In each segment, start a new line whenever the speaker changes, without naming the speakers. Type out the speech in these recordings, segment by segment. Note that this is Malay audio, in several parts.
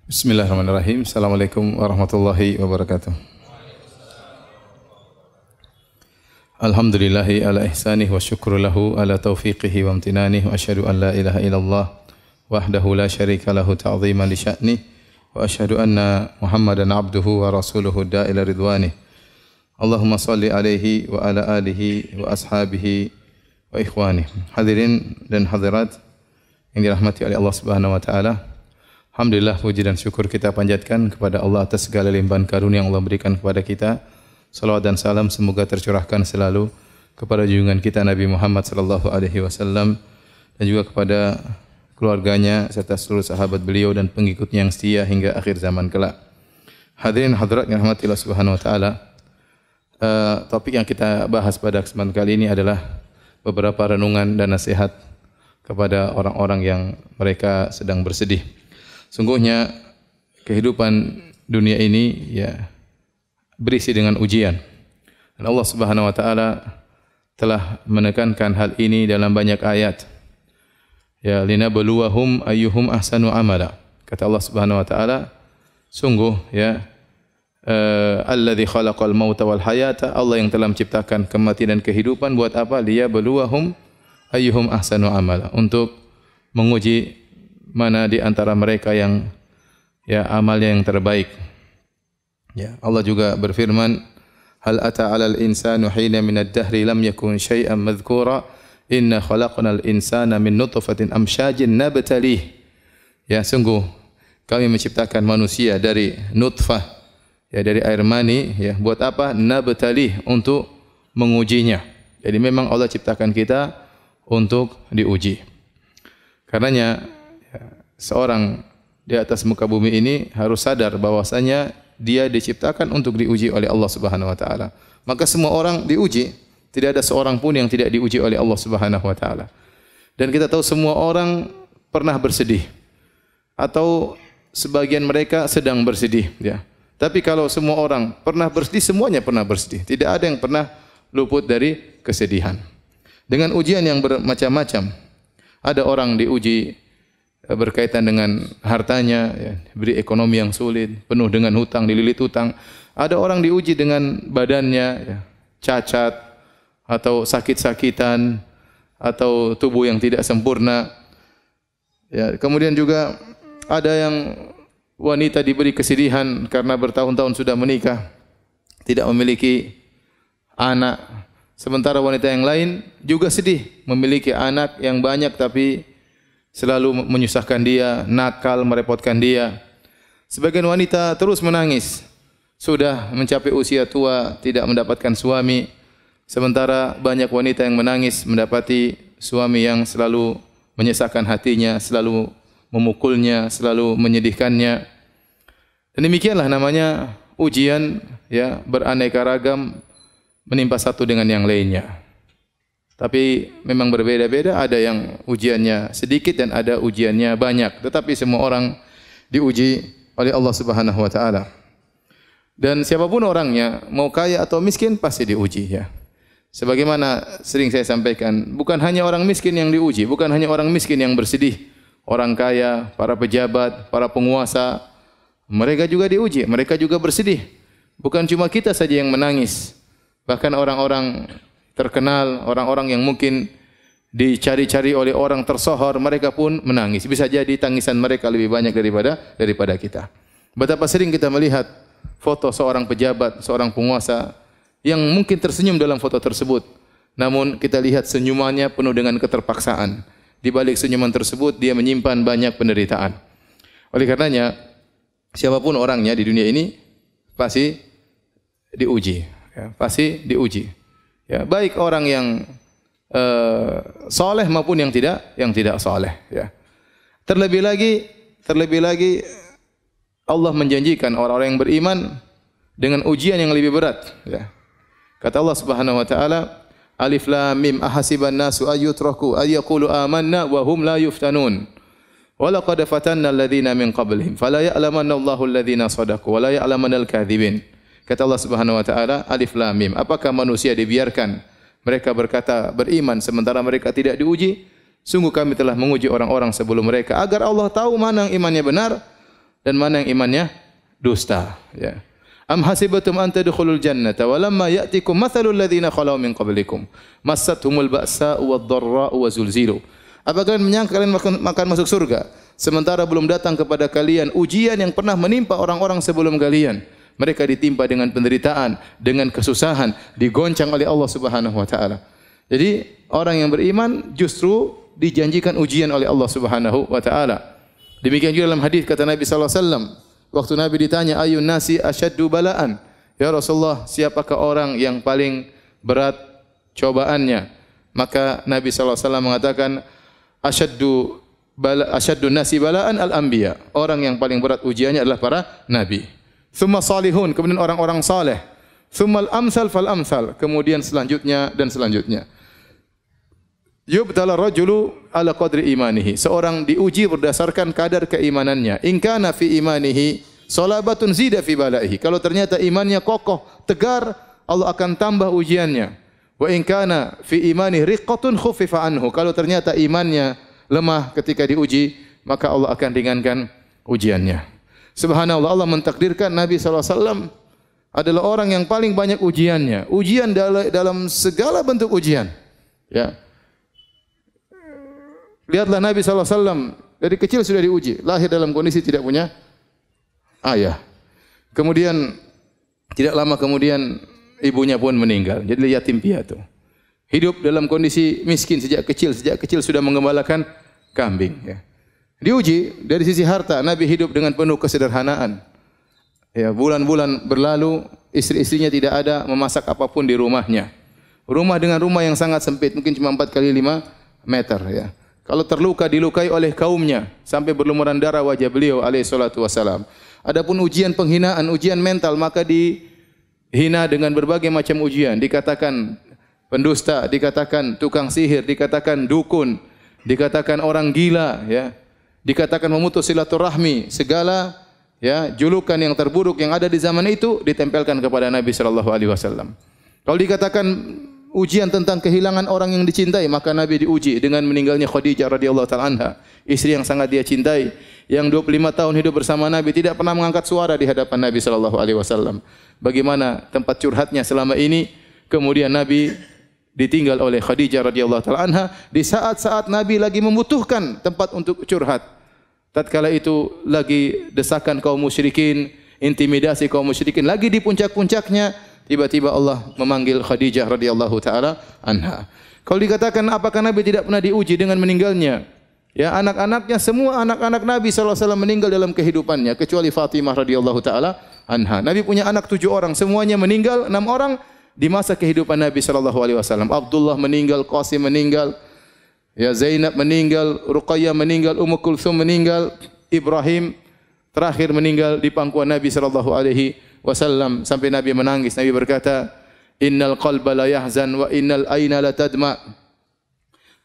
Bismillahirrahmanirrahim. Assalamualaikum warahmatullahi wabarakatuh. Alhamdulillahi ala ihsanih wa syukru lahu ala taufiqihi wa amtinanih wa asyhadu an la ilaha illallah wahdahu la syarika lahu ta'ziman li sya'nih wa asyhadu anna Muhammadan abduhu wa rasuluhu da'ila ridwanih. Allahumma salli alaihi wa ala alihi wa ashabihi wa ikhwanih. Hadirin dan hadirat yang dirahmati oleh Allah Subhanahu wa taala. Alhamdulillah, puji dan syukur kita panjatkan kepada Allah atas segala limpahan karunia yang Allah berikan kepada kita. Salawat dan salam semoga tercurahkan selalu kepada junjungan kita Nabi Muhammad sallallahu alaihi wasallam dan juga kepada keluarganya serta seluruh sahabat beliau dan pengikutnya yang setia hingga akhir zaman kelak. Hadirin hadirat yang dirahmati Allah Subhanahu wa taala. Topik yang kita bahas pada kesempatan kali ini adalah beberapa renungan dan nasihat kepada orang-orang yang mereka sedang bersedih. Sungguhnya kehidupan dunia ini berisi dengan ujian. Dan Allah Subhanahu wa taala telah menekankan hal ini dalam banyak ayat. Ya linabluwahum ayyuhum ahsanu amala. Kata Allah Subhanahu wa taala, sungguh alladzi khalaqal mauta wal hayata, Allah yang telah menciptakan kematian dan kehidupan buat apa? Liyabluwahum ayyuhum ahsanu amala, untuk menguji mana di antara mereka yang amalnya yang terbaik. Allah juga berfirman, hal ata 'alal insanu hina minad dahri lam yakun syai'an madhkura inna khalaqnal insana min nutfatin amsyajin nabtalih. Sungguh kami menciptakan manusia dari nutfah, dari air mani, buat apa? Nabtalih, untuk mengujinya. Jadi memang Allah ciptakan kita untuk diuji. Karenanya seorang di atas muka bumi ini harus sadar bahwasanya dia diciptakan untuk diuji oleh Allah Subhanahu wa taala. Maka semua orang diuji, tidak ada seorang pun yang tidak diuji oleh Allah Subhanahu wa taala. Dan kita tahu semua orang pernah bersedih atau sebagian mereka sedang bersedih, Tapi kalau semua orang pernah bersedih, semuanya pernah bersedih. Tidak ada yang pernah luput dari kesedihan. Dengan ujian yang bermacam-macam. Ada orang diuji berkaitan dengan hartanya, diberi ekonomi yang sulit, penuh dengan hutang, dililit hutang. Ada orang diuji dengan badannya, cacat atau sakit-sakitan atau tubuh yang tidak sempurna. Kemudian juga ada yang wanita diberi kesedihan karena bertahun-tahun sudah menikah, tidak memiliki anak. Sementara wanita yang lain juga sedih, memiliki anak yang banyak tapi selalu menyusahkan dia, nakal, merepotkan dia. Sebagian wanita terus menangis, sudah mencapai usia tua, tidak mendapatkan suami. Sementara banyak wanita yang menangis mendapati suami yang selalu menyesakkan hatinya, selalu memukulnya, selalu menyedihkannya. Dan demikianlah namanya ujian, beraneka ragam, menimpa satu dengan yang lainnya. Tapi memang berbeda-beda, ada yang ujiannya sedikit dan ada ujiannya banyak. Tetapi semua orang diuji oleh Allah Subhanahu wa taala. Dan siapapun orangnya, mau kaya atau miskin, pasti diuji, Sebagaimana sering saya sampaikan, bukan hanya orang miskin yang diuji, bukan hanya orang miskin yang bersedih. Orang kaya, para pejabat, para penguasa, mereka juga diuji, mereka juga bersedih. Bukan cuma kita saja yang menangis. Bahkan orang-orang terkenal, orang-orang yang mungkin dicari-cari oleh orang tersohor, mereka pun menangis. Bisa jadi tangisan mereka lebih banyak daripada kita. Betapa sering kita melihat foto seorang pejabat, seorang penguasa yang mungkin tersenyum dalam foto tersebut. Namun kita lihat senyumannya penuh dengan keterpaksaan. Di balik senyuman tersebut dia menyimpan banyak penderitaan. Oleh karenanya, siapapun orangnya di dunia ini pasti diuji, pasti diuji. Baik orang yang soleh maupun yang tidak soleh. Terlebih lagi Allah menjanjikan orang-orang yang beriman dengan ujian yang lebih berat. Kata Allah Subhanahu wa taala, Alif Lam Mim ahasiban nasu ayyutraku ayyaqulu amanna wa hum la yuftanun. Wa laqad fatanna alladhina min qablihim fala ya'lamanna Allahu alladhina shadaqu wa la ya'lamanal kadhibin. Kata Allah Subhanahu wa taala, Alif Lam Mim. Apakah manusia dibiarkan mereka berkata beriman sementara mereka tidak diuji? Sungguh kami telah menguji orang-orang sebelum mereka agar Allah tahu mana yang imannya benar dan mana yang imannya dusta. Ya. Am hasibatum an tadkhulul jannata wa lamma ya'tikum mathalul ladzina khalau min qablikum massathumul ba'sa'u wad-dharra'u wa zulzilu. Apakah kalian menyangka kalian akan masuk surga sementara belum datang kepada kalian ujian yang pernah menimpa orang-orang sebelum kalian? Mereka ditimpa dengan penderitaan, dengan kesusahan, digoncang oleh Allah Subhanahu wa taala. Jadi orang yang beriman justru dijanjikan ujian oleh Allah Subhanahu wa taala. Demikian juga dalam hadis kata Nabi sallallahu alaihi wasallam, waktu Nabi ditanya ayun nasi asyaddu balaan, ya Rasulullah, siapakah orang yang paling berat cobaannya? Maka Nabi sallallahu alaihi wasallam mengatakan asyaddu nasi balaan al-anbiya. Orang yang paling berat ujiannya adalah para nabi. Tsumma salihun, kemudian orang-orang saleh. Tsumma al-amsal fal amsal, kemudian selanjutnya dan selanjutnya. Yubtala rajulu ala qadri imanihi. Seorang diuji berdasarkan kadar keimanannya. In kana fi imanihi salabatun zida fi balaihi. Kalau ternyata imannya kokoh, tegar, Allah akan tambah ujiannya. Wa in kana fi imanihi riqqatun khuffifa anhu. Kalau ternyata imannya lemah ketika diuji, maka Allah akan ringankan ujiannya. Subhanallah, Allah mentakdirkan Nabi sallallahu alaihi wasallam adalah orang yang paling banyak ujiannya. Ujian dalam segala bentuk ujian. Ya. Lihatlah Nabi SAW, dari kecil sudah diuji. Lahir dalam kondisi tidak punya ayah. Kemudian, tidak lama kemudian, ibunya pun meninggal. Jadi yatim piatu. Hidup dalam kondisi miskin sejak kecil sudah menggembalakan kambing. Ya. Diuji, dari sisi harta, Nabi hidup dengan penuh kesederhanaan. Ya, bulan-bulan berlalu, istri-istrinya tidak ada memasak apapun di rumahnya. Rumah dengan rumah yang sangat sempit, mungkin cuma 4 kali 5 meter. Ya. Kalau terluka dilukai oleh kaumnya sampai berlumuran darah wajah beliau alaihi salatu wasalam. Adapun ujian penghinaan, ujian mental, maka dihina dengan berbagai macam ujian. Dikatakan pendusta, dikatakan tukang sihir, dikatakan dukun, dikatakan orang gila, ya. Dikatakan memutus silaturahmi, segala ya julukan yang terburuk yang ada di zaman itu ditempelkan kepada Nabi sallallahu alaihi wasallam. Kalau dikatakan ujian tentang kehilangan orang yang dicintai, maka Nabi diuji dengan meninggalnya Khadijah radhiyallahu taala anha, istri yang sangat dia cintai, yang 25 tahun hidup bersama Nabi, tidak pernah mengangkat suara di hadapan Nabi sallallahu alaihi wasallam. Bagaimana tempat curhatnya selama ini, kemudian Nabi ditinggal oleh Khadijah radhiyallahu taala anha di saat-saat Nabi lagi membutuhkan tempat untuk curhat. Tatkala itu lagi desakan kaum musyrikin, intimidasi kaum musyrikin lagi di puncak-puncaknya, tiba-tiba Allah memanggil Khadijah radhiyallahu taala anha. Kalau dikatakan apakah Nabi tidak pernah diuji dengan meninggalnya? Ya, anak-anaknya, semua anak-anak Nabi sallallahu alaihi wasallam meninggal dalam kehidupannya kecuali Fatimah radhiyallahu taala anha. Nabi punya anak 7 orang, semuanya meninggal, 6 orang di masa kehidupan Nabi sallallahu alaihi wasallam. Abdullah meninggal, Qasim meninggal, ya Zainab meninggal, Ruqayyah meninggal, Ummu Kulthum meninggal, Ibrahim terakhir meninggal di pangkuan Nabi sallallahu alaihi wasallam sampai Nabi menangis. Nabi berkata, "Innal qalba la yahzan wa innal aina la tadma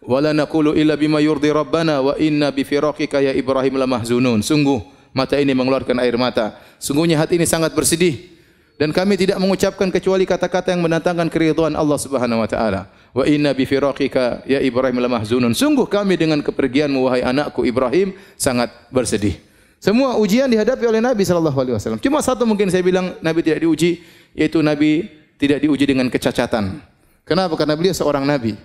wa la naqulu illa bima yurdi rabbana wa inna bi firaqika ya Ibrahim la mahzunun." Sungguh mata ini mengeluarkan air mata. Sungguhnya hati ini sangat bersedih dan kami tidak mengucapkan kecuali kata-kata yang mendatangkan keridhaan Allah Subhanahu wa taala. Wa inna bi firaqika ya Ibrahim la mahzunun. Sungguh kami dengan kepergianmu wahai anakku Ibrahim sangat bersedih. Semua ujian dihadapi oleh Nabi sallallahu alaihi wasallam. Cuma satu mungkin saya bilang Nabi tidak diuji, yaitu Nabi tidak diuji dengan kecacatan. Kenapa? Karena beliau seorang nabi.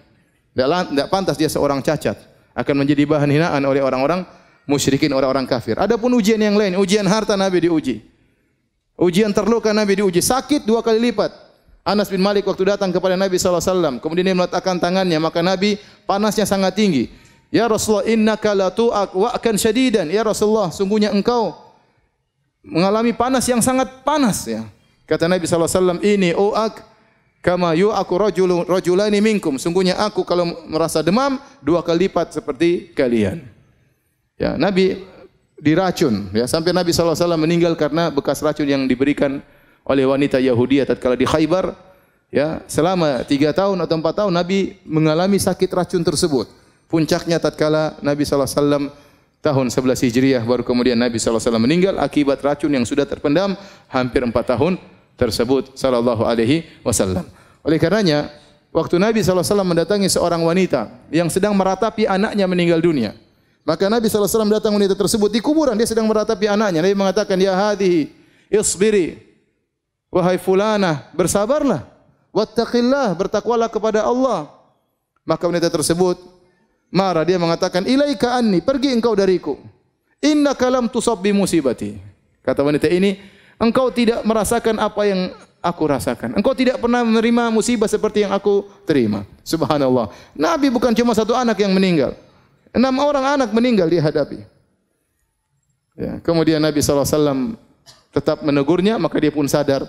Tidak pantas dia seorang cacat, akan menjadi bahan hinaan oleh orang-orang musyrikin, orang-orang kafir. Adapun ujian yang lain, ujian harta Nabi diuji. Ujian terluka Nabi diuji, sakit 2 kali lipat. Anas bin Malik waktu datang kepada Nabi sallallahu alaihi wasallam, kemudian dia meletakkan tangannya, maka Nabi panasnya sangat tinggi. Ya Rasulullah, innaka la tu'ak wa'kan syadidan. Ya Rasulullah, sungguhnya engkau mengalami panas yang sangat panas, ya. Kata Nabi sallallahu alaihi wasallam, ini u'ak kama yu'aku rajulani minkum. Sungguhnya aku kalau merasa demam 2 kali lipat seperti kalian. Ya, Nabi diracun, ya, sampai Nabi sallallahu alaihi wasallam meninggal karena bekas racun yang diberikan oleh wanita Yahudi tatkala di Khaybar. Ya, selama 3 tahun atau 4 tahun Nabi mengalami sakit racun tersebut. Puncaknya tatkala Nabi sallallahu alaihi wasallam tahun 11 Hijriah baru kemudian Nabi sallallahu alaihi wasallam meninggal akibat racun yang sudah terpendam hampir 4 tahun tersebut sallallahu alaihi wasallam. Oleh karenanya, waktu Nabi sallallahu alaihi wasallam mendatangi seorang wanita yang sedang meratapi anaknya meninggal dunia, Maka Nabi SAW datang wanita tersebut di kuburan, dia sedang meratapi anaknya. Nabi mengatakan, ya hadhihi, isbiri, wahai fulanah, bersabarlah. Wattaqillah, bertakwalah kepada Allah. Maka wanita tersebut marah, dia mengatakan, ilaika anni, pergi engkau dariku. Innaka lam tusab bi musibati. Kata wanita ini, engkau tidak merasakan apa yang aku rasakan. Engkau tidak pernah menerima musibah seperti yang aku terima. Subhanallah. Nabi bukan cuma satu anak yang meninggal. 6 orang anak meninggal dia hadapi. Ya, kemudian Nabi SAW tetap menegurnya, maka dia pun sadar.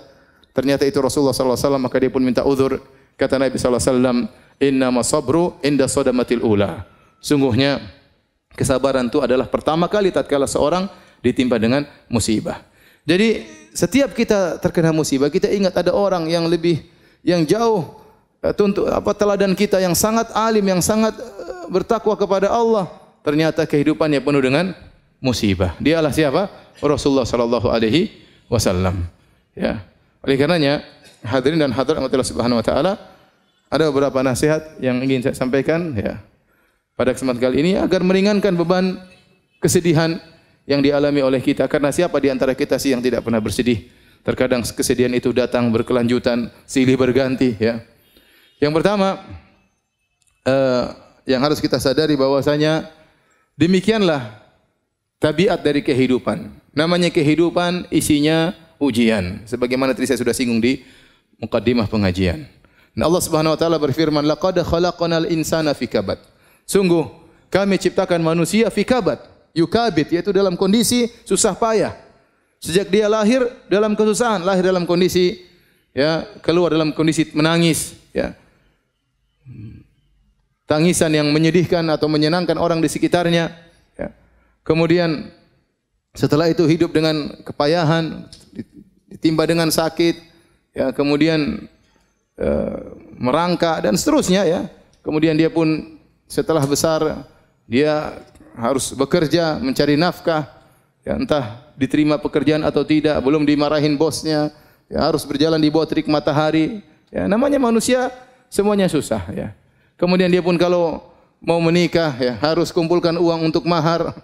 Ternyata itu Rasulullah SAW, maka dia pun minta uzur. Kata Nabi SAW, innama sabru inda sodamatil ula. Sungguhnya kesabaran itu adalah pertama kali tatkala seorang ditimpa dengan musibah. Jadi setiap kita terkena musibah, kita ingat ada orang yang jauh teladan kita, yang sangat alim, yang sangat bertakwa kepada Allah. Ternyata kehidupannya penuh dengan musibah. Dialah siapa? Rasulullah sallallahu alaihi wasallam. Ya. Oleh karenanya, hadirin dan hadirat Allah Subhanahu wa taala, ada beberapa nasihat yang ingin saya sampaikan ya pada kesempatan kali ini agar meringankan beban kesedihan yang dialami oleh kita. Karena siapa di antara kita sih yang tidak pernah bersedih? Terkadang kesedihan itu datang berkelanjutan, silih berganti ya. Yang pertama, yang harus kita sadari bahwasanya demikianlah tabiat dari kehidupan. Namanya kehidupan isinya ujian. Sebagaimana tadi saya sudah singgung di mukaddimah pengajian. Dan Allah Subhanahu wa taala berfirman, laqad khalaqnal insana fi kabad. Sungguh kami ciptakan manusia fi kabad, yukabid, yaitu dalam kondisi susah payah. Sejak dia lahir dalam kesusahan, lahir dalam kondisi ya, keluar dalam kondisi menangis ya. Tangisan yang menyedihkan atau menyenangkan orang di sekitarnya ya. Kemudian setelah itu hidup dengan kepayahan, ditimpa dengan sakit ya, kemudian merangkak dan seterusnya ya. Kemudian dia pun setelah besar dia harus bekerja mencari nafkah ya, entah diterima pekerjaan atau tidak, belum dimarahin bosnya ya, harus berjalan di bawah terik matahari ya. Namanya manusia semuanya susah ya. Kemudian dia pun kalau mau menikah ya harus kumpulkan uang untuk mahar,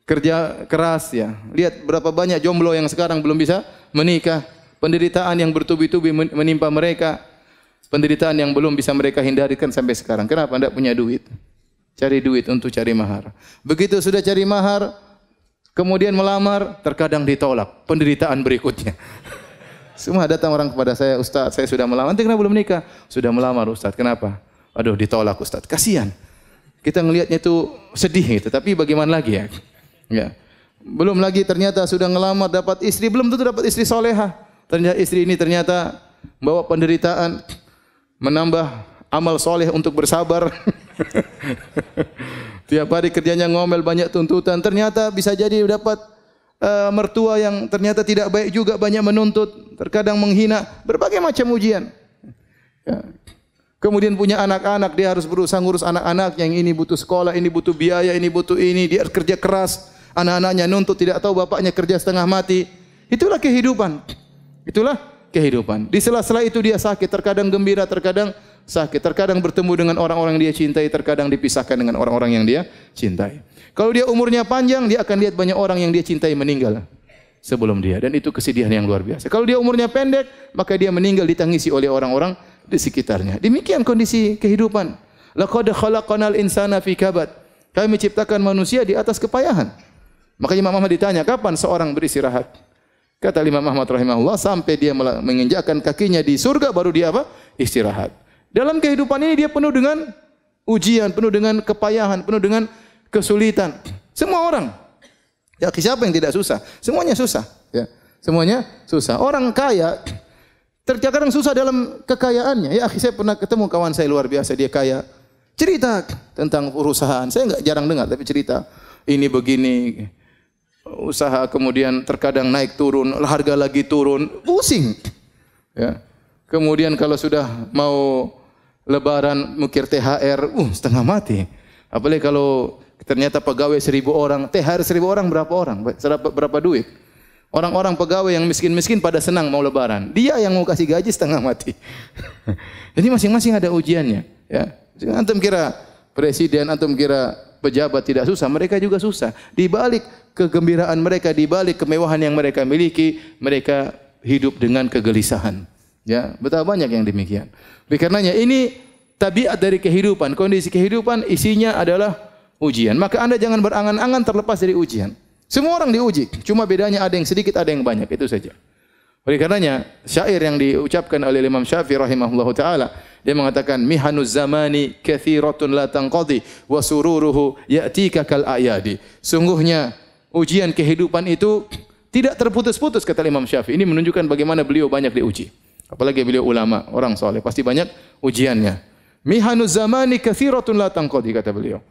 kerja keras ya. Lihat berapa banyak jomblo yang sekarang belum bisa menikah. Penderitaan yang bertubi-tubi menimpa mereka. Penderitaan yang belum bisa mereka hindarikan sampai sekarang. Kenapa? Tidak punya duit. Cari duit untuk cari mahar. Begitu sudah cari mahar, kemudian melamar, terkadang ditolak. Penderitaan berikutnya. Semua datang orang kepada saya, Ustaz, saya sudah melamar. Nanti kenapa belum menikah? Sudah melamar, Ustaz. Kenapa? Aduh, ditolak, Ustaz. Kasihan. Kita ngelihatnya itu sedih gitu. Tapi bagaimana lagi ya? Ya. Belum lagi ternyata sudah ngelamar dapat istri, belum tentu dapat istri solehah. Ternyata istri ini ternyata bawa penderitaan, menambah amal soleh untuk bersabar. Tiap hari kerjanya ngomel, banyak tuntutan. Ternyata bisa jadi dapat mertua yang ternyata tidak baik juga, banyak menuntut, terkadang menghina, berbagai macam ujian. Ya. Kemudian punya anak-anak, dia harus berusaha ngurus anak-anak, yang ini butuh sekolah, ini butuh biaya, ini butuh ini, dia kerja keras, anak-anaknya nuntut, tidak tahu bapaknya kerja setengah mati. Itulah kehidupan. Itulah kehidupan. Di sela-sela itu dia sakit, terkadang gembira, terkadang sakit, terkadang bertemu dengan orang-orang yang dia cintai, terkadang dipisahkan dengan orang-orang yang dia cintai. Kalau dia umurnya panjang, dia akan lihat banyak orang yang dia cintai meninggal sebelum dia, dan itu kesedihan yang luar biasa. Kalau dia umurnya pendek, maka dia meninggal ditangisi oleh orang-orang di sekitarnya. Demikian kondisi kehidupan. Laqad khalaqnal insana fi kabad. Kami ciptakan manusia di atas kepayahan. Makanya Imam Ahmad ditanya, kapan seorang beristirahat? Kata Imam Ahmad rahimahullah, sampai dia menginjakkan kakinya di surga baru dia apa? Istirahat. Dalam kehidupan ini dia penuh dengan ujian, penuh dengan kepayahan, penuh dengan kesulitan. Semua orang. Ya, siapa yang tidak susah? Semuanya susah, ya. Semuanya susah. Orang kaya terkadang susah dalam kekayaannya. Ya, saya pernah ketemu kawan saya luar biasa, dia kaya. Cerita tentang perusahaan. Saya enggak jarang dengar, tapi cerita ini begini. Usaha kemudian terkadang naik turun, harga lagi turun, pusing. Ya. Kemudian kalau sudah mau lebaran mukir THR, setengah mati. Apalagi kalau ternyata pegawai 1.000 orang, THR 1.000 orang berapa orang? Berapa duit? Orang-orang pegawai yang miskin-miskin pada senang mau lebaran. Dia yang mau kasih gaji setengah mati. Jadi masing-masing ada ujiannya. Ya. Antum kira presiden, antum kira pejabat tidak susah, mereka juga susah. Di balik kegembiraan mereka, di balik kemewahan yang mereka miliki, mereka hidup dengan kegelisahan. Ya, betapa banyak yang demikian. Oleh karenanya ini tabiat dari kehidupan, kondisi kehidupan isinya adalah ujian. Maka Anda jangan berangan-angan terlepas dari ujian. Semua orang diuji, cuma bedanya ada yang sedikit, ada yang banyak, itu saja. Oleh karenanya syair yang diucapkan oleh Imam Syafi'i rahimahullahu taala, dia mengatakan mihanuz zamani katsiratun la tanqadi wa sururuhu ya'tika kal ayadi. Sungguhnya ujian kehidupan itu tidak terputus-putus, kata Imam Syafi'i. Ini menunjukkan bagaimana beliau banyak diuji. Apalagi beliau ulama, orang soleh, pasti banyak ujiannya. Mihanuz zamani katsiratun la tanqadi, kata beliau.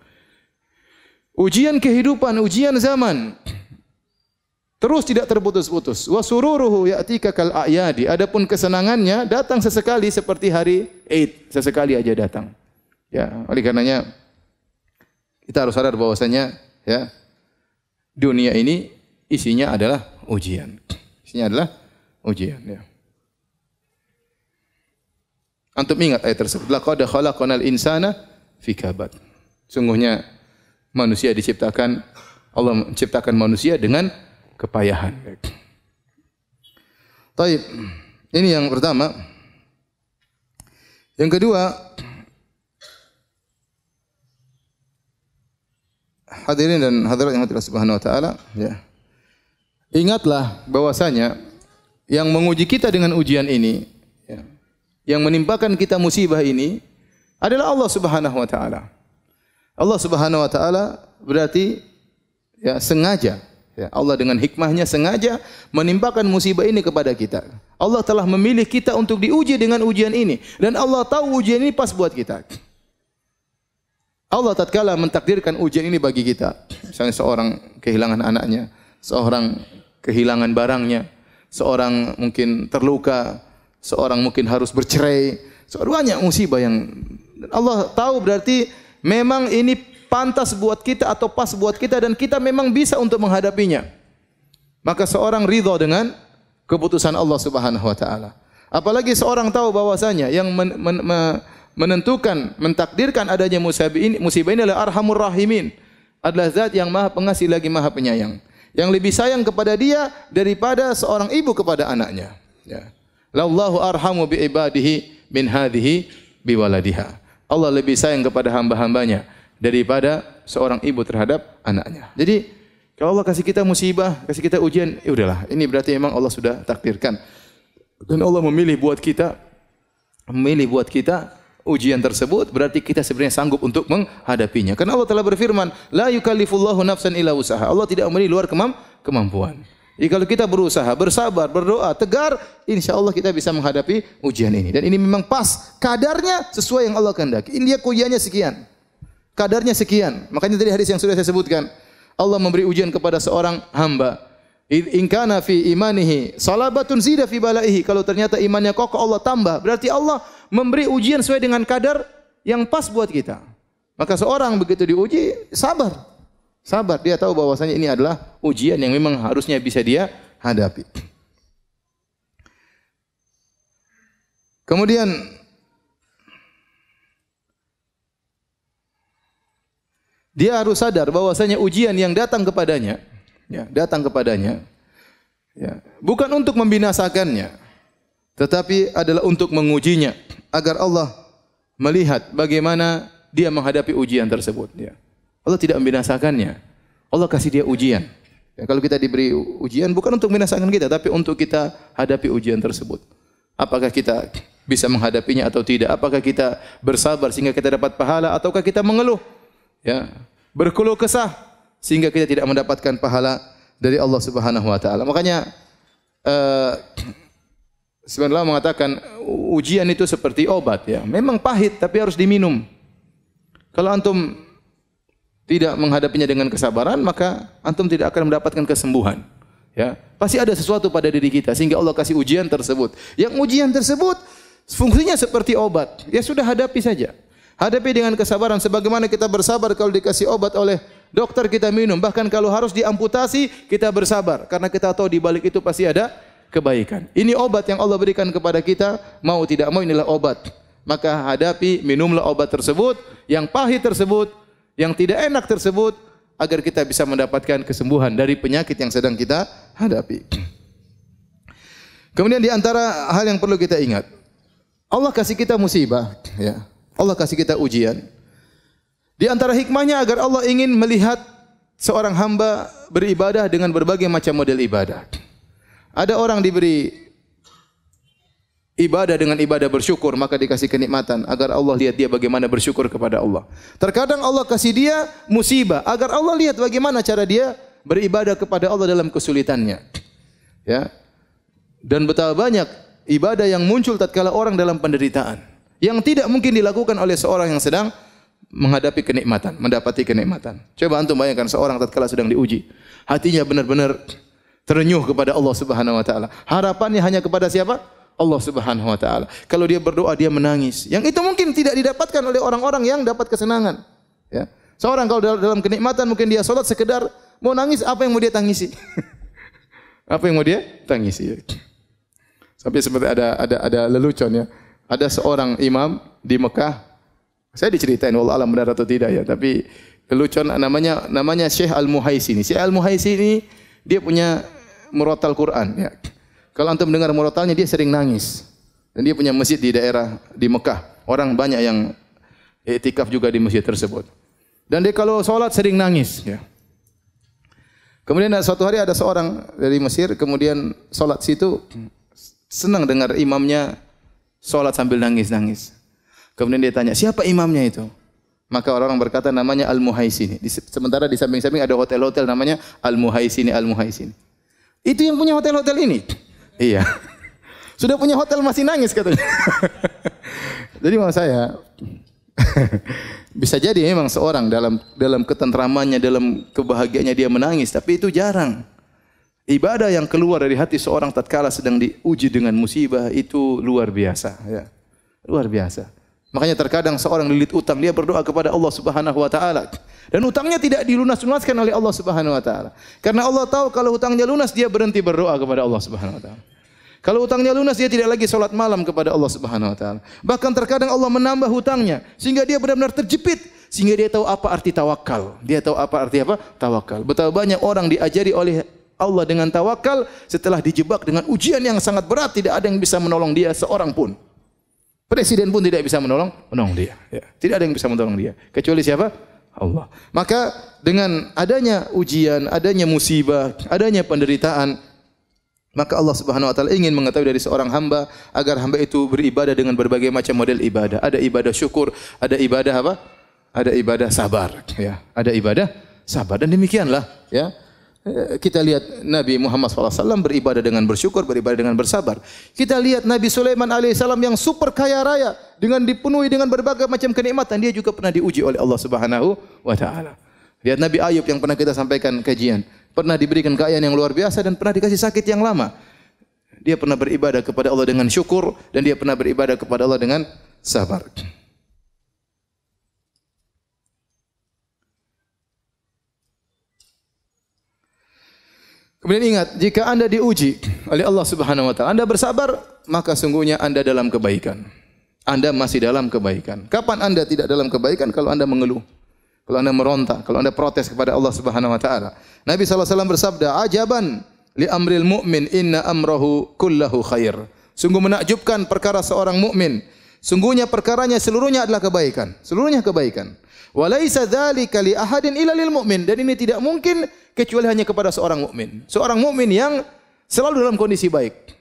Ujian kehidupan, ujian zaman terus tidak terputus-putus. Wa sururuhu ya'tika kal a'yadi. Adapun kesenangannya datang sesekali seperti hari Eid, sesekali aja datang. Ya, oleh karenanya kita harus sadar bahwasanya ya dunia ini isinya adalah ujian. Isinya adalah ujian, ya. Antum ingat ayat tersebut, laqad khalaqnal insana fi kabad. Sungguhnya manusia diciptakan, Allah menciptakan manusia dengan kepayahan. Taib. Ini yang pertama. Yang kedua, hadirin dan hadirat yang Allah Subhanahu wa taala, ya. Ingatlah bahwasanya yang menguji kita dengan ujian ini, ya, yang menimpakan kita musibah ini adalah Allah Subhanahu wa taala. Allah Subhanahu wa taala berarti ya sengaja, ya, Allah dengan hikmahnya sengaja menimpakan musibah ini kepada kita. Allah telah memilih kita untuk diuji dengan ujian ini, dan Allah tahu ujian ini pas buat kita. Allah tatkala mentakdirkan ujian ini bagi kita, misalnya seorang kehilangan anaknya, seorang kehilangan barangnya, seorang mungkin terluka, seorang mungkin harus bercerai, banyak musibah yang Allah tahu berarti memang ini pantas buat kita atau pas buat kita dan kita memang bisa untuk menghadapinya. Maka seorang ridha dengan keputusan Allah Subhanahu wa taala. Apalagi seorang tahu bahwasanya yang menentukan, mentakdirkan adanya musibah ini adalah Arhamur Rahimin, adalah zat yang Maha Pengasih lagi Maha Penyayang, yang lebih sayang kepada dia daripada seorang ibu kepada anaknya. Ya. Lallahu arhamu bi ibadihi min hadhihi bi waladiha. Allah lebih sayang kepada hamba-hambanya daripada seorang ibu terhadap anaknya. Jadi kalau Allah kasih kita musibah, kasih kita ujian, ya udahlah, ini berarti memang Allah sudah takdirkan. Dan Allah memilih buat kita ujian tersebut, berarti kita sebenarnya sanggup untuk menghadapinya. Karena Allah telah berfirman, la yukallifullahu nafsan illa usaha. Allah tidak memberi luar kemampuan. Jadi kalau kita berusaha, bersabar, berdoa, tegar, insyaallah kita bisa menghadapi ujian ini. Dan ini memang pas, kadarnya sesuai yang Allah kehendaki. Ini dia ujiannya sekian, kadarnya sekian. Makanya tadi hadis yang sudah saya sebutkan, Allah memberi ujian kepada seorang hamba. In kana fi imanihi salabatun zida fi balaihi. Kalau ternyata imannya kokoh, Allah tambah. Berarti Allah memberi ujian sesuai dengan kadar yang pas buat kita. Maka seorang begitu diuji, sabar. Sabar, dia tahu bahwasanya ini adalah ujian yang memang harusnya bisa dia hadapi. Kemudian dia harus sadar bahwasanya ujian yang datang kepadanya, ya, bukan untuk membinasakannya, tetapi adalah untuk mengujinya agar Allah melihat bagaimana dia menghadapi ujian tersebut. Ya. Allah tidak membinasakannya. Allah kasih dia ujian. Ya, kalau kita diberi ujian bukan untuk membinasakan kita, tapi untuk kita hadapi ujian tersebut. Apakah kita bisa menghadapinya atau tidak? Apakah kita bersabar sehingga kita dapat pahala, ataukah kita mengeluh, ya, berkeluh kesah sehingga kita tidak mendapatkan pahala dari Allah Subhanahu wa taala. Makanya sebenarnya mengatakan ujian itu seperti obat, ya. Memang pahit tapi harus diminum. Kalau antum tidak menghadapinya dengan kesabaran, maka antum tidak akan mendapatkan kesembuhan. Ya, pasti ada sesuatu pada diri kita sehingga Allah kasih ujian tersebut. Yang ujian tersebut fungsinya seperti obat. Ya sudah, hadapi saja. Hadapi dengan kesabaran sebagaimana kita bersabar kalau dikasih obat oleh dokter, kita minum. Bahkan kalau harus diamputasi, kita bersabar karena kita tahu di balik itu pasti ada kebaikan. Ini obat yang Allah berikan kepada kita, mau tidak mau inilah obat. Maka hadapi, minumlah obat tersebut, yang pahit tersebut, yang tidak enak tersebut agar kita bisa mendapatkan kesembuhan dari penyakit yang sedang kita hadapi. Kemudian di antara hal yang perlu kita ingat, Allah kasih kita musibah, ya. Allah kasih kita ujian. Di antara hikmahnya agar Allah ingin melihat seorang hamba beribadah dengan berbagai macam model ibadah. Ada orang diberi ibadah dengan ibadah bersyukur, maka dikasih kenikmatan agar Allah lihat dia bagaimana bersyukur kepada Allah. Terkadang Allah kasih dia musibah agar Allah lihat bagaimana cara dia beribadah kepada Allah dalam kesulitannya. Ya. Dan betapa banyak ibadah yang muncul tatkala orang dalam penderitaan yang tidak mungkin dilakukan oleh seorang yang sedang menghadapi kenikmatan, mendapati kenikmatan. Coba antum bayangkan seorang tatkala sedang diuji, hatinya benar-benar terenyuh kepada Allah Subhanahu wa taala. Harapannya hanya kepada siapa? Allah Subhanahu wa taala. Kalau dia berdoa dia menangis. Yang itu mungkin tidak didapatkan oleh orang-orang yang dapat kesenangan. Ya. Seorang kalau dalam kenikmatan mungkin dia salat sekedar mau nangis, apa yang mau dia tangisi? Apa yang mau dia tangisi? Sampai seperti ada lelucon ya. Ada seorang imam di Mekah. Saya diceritain wallah alam benar atau tidak ya, tapi lelucon namanya Syekh Al-Muhaisini. Syekh Al-Muhaisini dia punya murotal Quran ya. Kalau antum mendengar murotalnya dia sering nangis. Dan dia punya masjid di daerah di Mekah. Orang banyak yang iktikaf juga di masjid tersebut. Dan dia kalau salat sering nangis ya. Kemudian suatu hari ada seorang dari Mesir kemudian salat situ senang dengar imamnya salat sambil nangis-nangis. Kemudian dia tanya, siapa imamnya itu? Maka orang-orang berkata namanya Al-Muhaisini. Sementara di samping-samping ada hotel-hotel namanya Al-Muhaisini, Al-Muhaisini. Itu yang punya hotel-hotel ini? Iya. Sudah punya hotel masih nangis katanya. Jadi maksud saya bisa jadi memang seorang dalam ketentramannya, dalam kebahagiaannya dia menangis, tapi itu jarang. Ibadah yang keluar dari hati seorang tatkala sedang diuji dengan musibah itu luar biasa, ya. Luar biasa. Makanya terkadang seorang lilit utang, dia berdoa kepada Allah Subhanahu wa taala dan utangnya tidak dilunas-lunaskan oleh Allah Subhanahu wa taala. Karena Allah tahu kalau utangnya lunas dia berhenti berdoa kepada Allah Subhanahu wa taala. Kalau utangnya lunas dia tidak lagi salat malam kepada Allah Subhanahu wa taala. Bahkan terkadang Allah menambah hutangnya sehingga dia benar-benar terjepit, sehingga dia tahu apa arti tawakal. Dia tahu apa arti apa? Tawakal. Betapa banyak orang diajari oleh Allah dengan tawakal setelah dijebak dengan ujian yang sangat berat, tidak ada yang bisa menolong dia seorang pun. Presiden pun tidak bisa menolong dia. Ya. Tidak ada yang bisa menolong dia kecuali siapa? Allah. Maka dengan adanya ujian, adanya musibah, adanya penderitaan, maka Allah Subhanahu wa taala ingin mengetahui dari seorang hamba agar hamba itu beribadah dengan berbagai macam model ibadah. Ada ibadah syukur, ada ibadah apa? Ada ibadah sabar, ya. Ada ibadah sabar dan demikianlah, ya. Kita lihat Nabi Muhammad SAW beribadah dengan bersyukur, beribadah dengan bersabar. Kita lihat Nabi Sulaiman alaihissalam yang super kaya raya dengan dipenuhi dengan berbagai macam kenikmatan, dia juga pernah diuji oleh Allah Subhanahu wa taala. Lihat Nabi Ayub yang pernah kita sampaikan kajian, pernah diberikan kekayaan yang luar biasa dan pernah dikasih sakit yang lama. Dia pernah beribadah kepada Allah dengan syukur dan dia pernah beribadah kepada Allah dengan sabar. Kemudian ingat, jika Anda diuji oleh Allah Subhanahu wa taala, Anda bersabar, maka sungguhnya Anda dalam kebaikan. Anda masih dalam kebaikan. Kapan Anda tidak dalam kebaikan? Kalau Anda mengeluh, kalau Anda meronta, kalau Anda protes kepada Allah Subhanahu wa taala. Nabi sallallahu alaihi wasallam bersabda, "Ajaban li amril mu'min, inna amrahu kullahu khair." Sungguh menakjubkan perkara seorang mukmin. Sungguhnya perkaranya seluruhnya adalah kebaikan. Seluruhnya kebaikan. Wa laisa dzalika li ahadin illa lil mu'min. Dan ini tidak mungkin kecuali hanya kepada seorang mukmin. Seorang mukmin yang selalu dalam kondisi baik.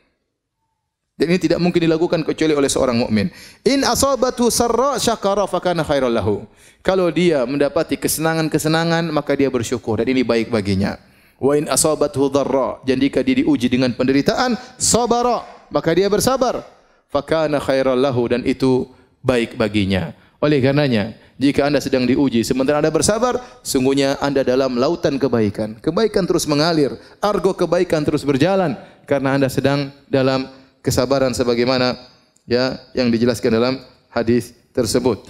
Dan ini tidak mungkin dilakukan kecuali oleh seorang mukmin. In asabatu sarra syakara fakana khairal lahu. Kalau dia mendapati kesenangan-kesenangan maka dia bersyukur dan ini baik baginya. Wa in asabathu dharra, dan jika dia diuji dengan penderitaan, sabara, maka dia bersabar. Fakana khairal lahu, dan itu baik baginya. Oleh karenanya, jika Anda sedang diuji sementara Anda bersabar, sungguhnya Anda dalam lautan kebaikan. Kebaikan terus mengalir, argo kebaikan terus berjalan karena Anda sedang dalam kesabaran sebagaimana ya yang dijelaskan dalam hadis tersebut.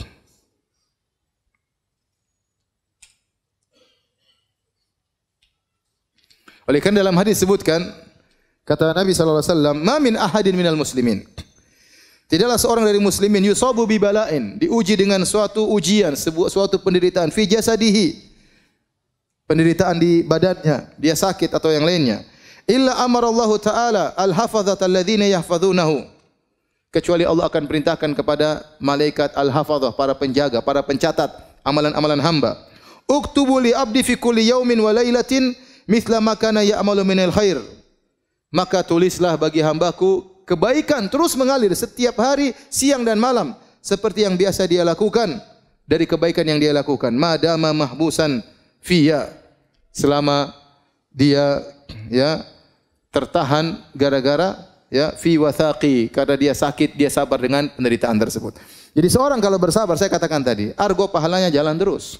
Oleh karena dalam hadis disebutkan kata Nabi sallallahu alaihi wasallam, "Ma min ahadin minal muslimin."
Tidaklah seorang dari muslimin yusabu bi bala'in, diuji dengan suatu ujian, suatu penderitaan fi jasadihi, penderitaan di badannya, dia sakit atau yang lainnya. Illa amarallahu ta'ala al-hafazata alladhina yahfazunahu. Kecuali Allah akan perintahkan kepada malaikat al-hafazah, para penjaga, para pencatat amalan-amalan hamba. Uktubu li abdi fi kulli yaumin wa lailatin mithla ma kana ya'malu minal khair. Maka tulislah bagi hambaku kebaikan terus mengalir setiap hari, siang dan malam, seperti yang biasa dia lakukan dari kebaikan yang dia lakukan. Madama mahbusan fiya, selama dia tertahan gara-gara fi wathaqi, karena dia sakit, dia sabar dengan penderitaan tersebut. Jadi seorang kalau bersabar, saya katakan tadi, argo pahalanya jalan terus.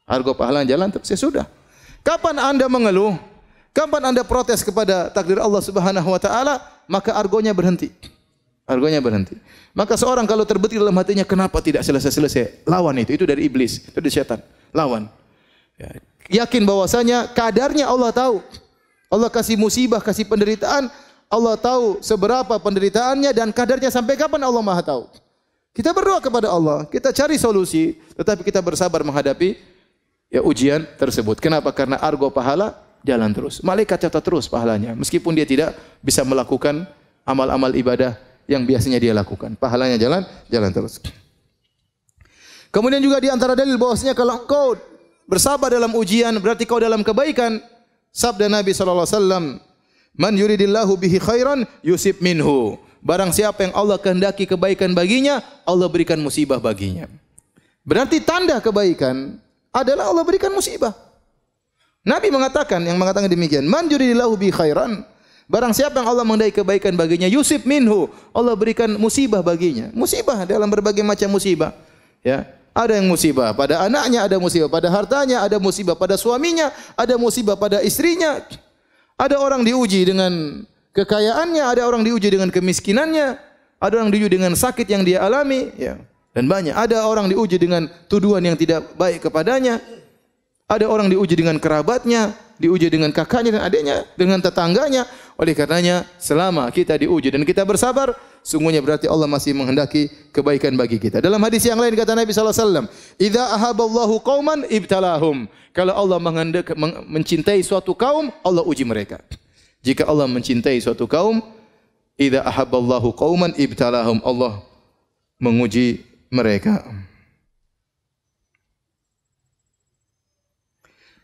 Argo pahalanya jalan terus, ya sudah. Kapan Anda mengeluh? Kapan Anda protes kepada takdir Allah Subhanahu wa taala, maka argonya berhenti. Argonya berhenti. Maka seorang kalau terbetik dalam hatinya, kenapa tidak selesai-selesai? Lawan itu dari iblis, itu dari setan. Lawan. Ya. Yakin bahwasanya kadarnya Allah tahu. Allah kasih musibah, kasih penderitaan, Allah tahu seberapa penderitaannya dan kadarnya sampai kapan Allah Maha tahu. Kita berdoa kepada Allah, kita cari solusi, tetapi kita bersabar menghadapi ujian tersebut. Kenapa? Karena argo pahala jalan terus. Malaikat catat terus pahalanya, meskipun dia tidak bisa melakukan amal-amal ibadah yang biasanya dia lakukan. Pahalanya jalan terus. Kemudian juga di antara dalil bahwasanya kalau engkau bersabar dalam ujian, berarti kau dalam kebaikan. Sabda Nabi sallallahu alaihi wasallam, "Man yuridillahu bihi khairan yusib minhu." Barang siapa yang Allah kehendaki kebaikan baginya, Allah berikan musibah baginya. Berarti tanda kebaikan adalah Allah berikan musibah. Nabi mengatakan demikian, "Man yuridillahu bihi khairan." Barang siapa yang Allah menghendaki kebaikan baginya, yusib minhu, Allah berikan musibah baginya. Musibah dalam berbagai macam musibah. Ya. Ada yang musibah pada anaknya, ada musibah pada hartanya, ada musibah pada suaminya, ada musibah pada istrinya. Ada orang diuji dengan kekayaannya, ada orang diuji dengan kemiskinannya, ada orang diuji dengan sakit yang dia alami, ya. Dan banyak. Ada orang diuji dengan tuduhan yang tidak baik kepadanya. Ada orang diuji dengan kerabatnya, diuji dengan kakaknya dan adiknya, dengan tetangganya. Oleh karenanya, selama kita diuji dan kita bersabar, sungguhnya berarti Allah masih menghendaki kebaikan bagi kita. Dalam hadis yang lain kata Nabi sallallahu alaihi wasallam, "Idza ahaballahu qauman ibtalahum." Kalau Allah mencintai suatu kaum, Allah uji mereka. Jika Allah mencintai suatu kaum, idza ahaballahu qauman ibtalahum, Allah menguji mereka.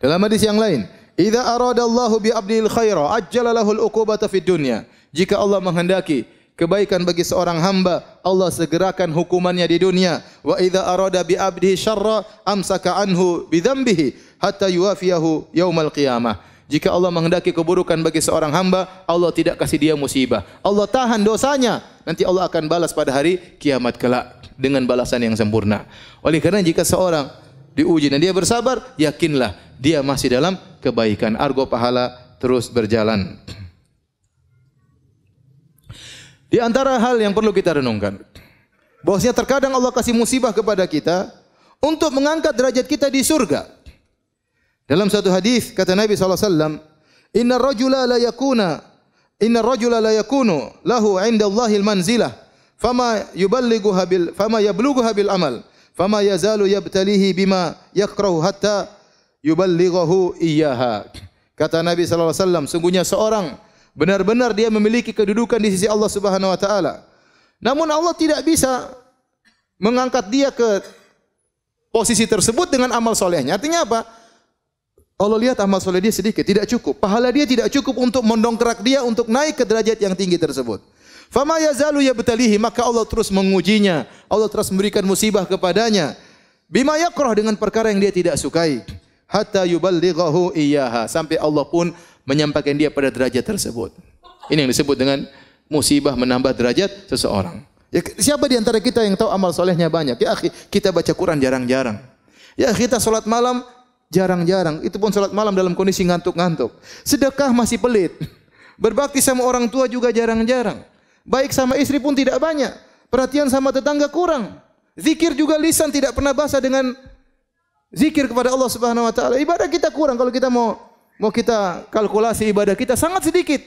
Dalam hadis yang lain, idza aradallahu bi 'abdil khaira ajjala lahul uqubata fid dunya. Jika Allah menghendaki kebaikan bagi seorang hamba, Allah segerakan hukumannya di dunia. Wa idza arada bi 'abdihi syarra amsaka anhu bi dzambihi hatta yuwafiyahu yaumal qiyamah. Jika Allah menghendaki keburukan bagi seorang hamba, Allah tidak kasih dia musibah. Allah tahan dosanya, nanti Allah akan balas pada hari kiamat kelak dengan balasan yang sempurna. Oleh karena jika seorang diuji dan dia bersabar, yakinlah dia masih dalam kebaikan. Argo pahala terus berjalan. Di antara hal yang perlu kita renungkan, bahwasanya terkadang Allah kasih musibah kepada kita untuk mengangkat derajat kita di surga. Dalam satu hadis kata Nabi SAW, Inna rajula la yakunu lahu 'inda Allahil manzilah fama yablughuha bil amal fama yazalu yabtalihi bima yakrahu hatta yuballighahu iyyaha. Kata Nabi sallallahu alaihi wasallam, sungguhnya seorang benar-benar dia memiliki kedudukan di sisi Allah Subhanahu wa taala. Namun Allah tidak bisa mengangkat dia ke posisi tersebut dengan amal solehnya. Artinya apa? Allah lihat amal soleh dia sedikit, tidak cukup. Pahala dia tidak cukup untuk mendongkrak dia untuk naik ke derajat yang tinggi tersebut. Fama yazalu yabtalihi, maka Allah terus mengujinya. Allah terus memberikan musibah kepadanya. Bima yakrah, dengan perkara yang dia tidak sukai. Hatta yuballighahu iyyaha, sampai Allah pun menyampaikan dia pada derajat tersebut. Ini yang disebut dengan musibah menambah derajat seseorang. Ya, siapa di antara kita yang tahu amal solehnya banyak? Ya akhi, kita baca Quran jarang-jarang. Ya, kita salat malam jarang-jarang. Itu pun salat malam dalam kondisi ngantuk-ngantuk. Sedekah masih pelit. Berbakti sama orang tua juga jarang-jarang. Baik sama istri pun tidak banyak. Perhatian sama tetangga kurang. Zikir juga lisan tidak pernah basah dengan zikir kepada Allah Subhanahu wa taala. Ibadah kita kurang. Kalau kita mau kita kalkulasi ibadah kita sangat sedikit.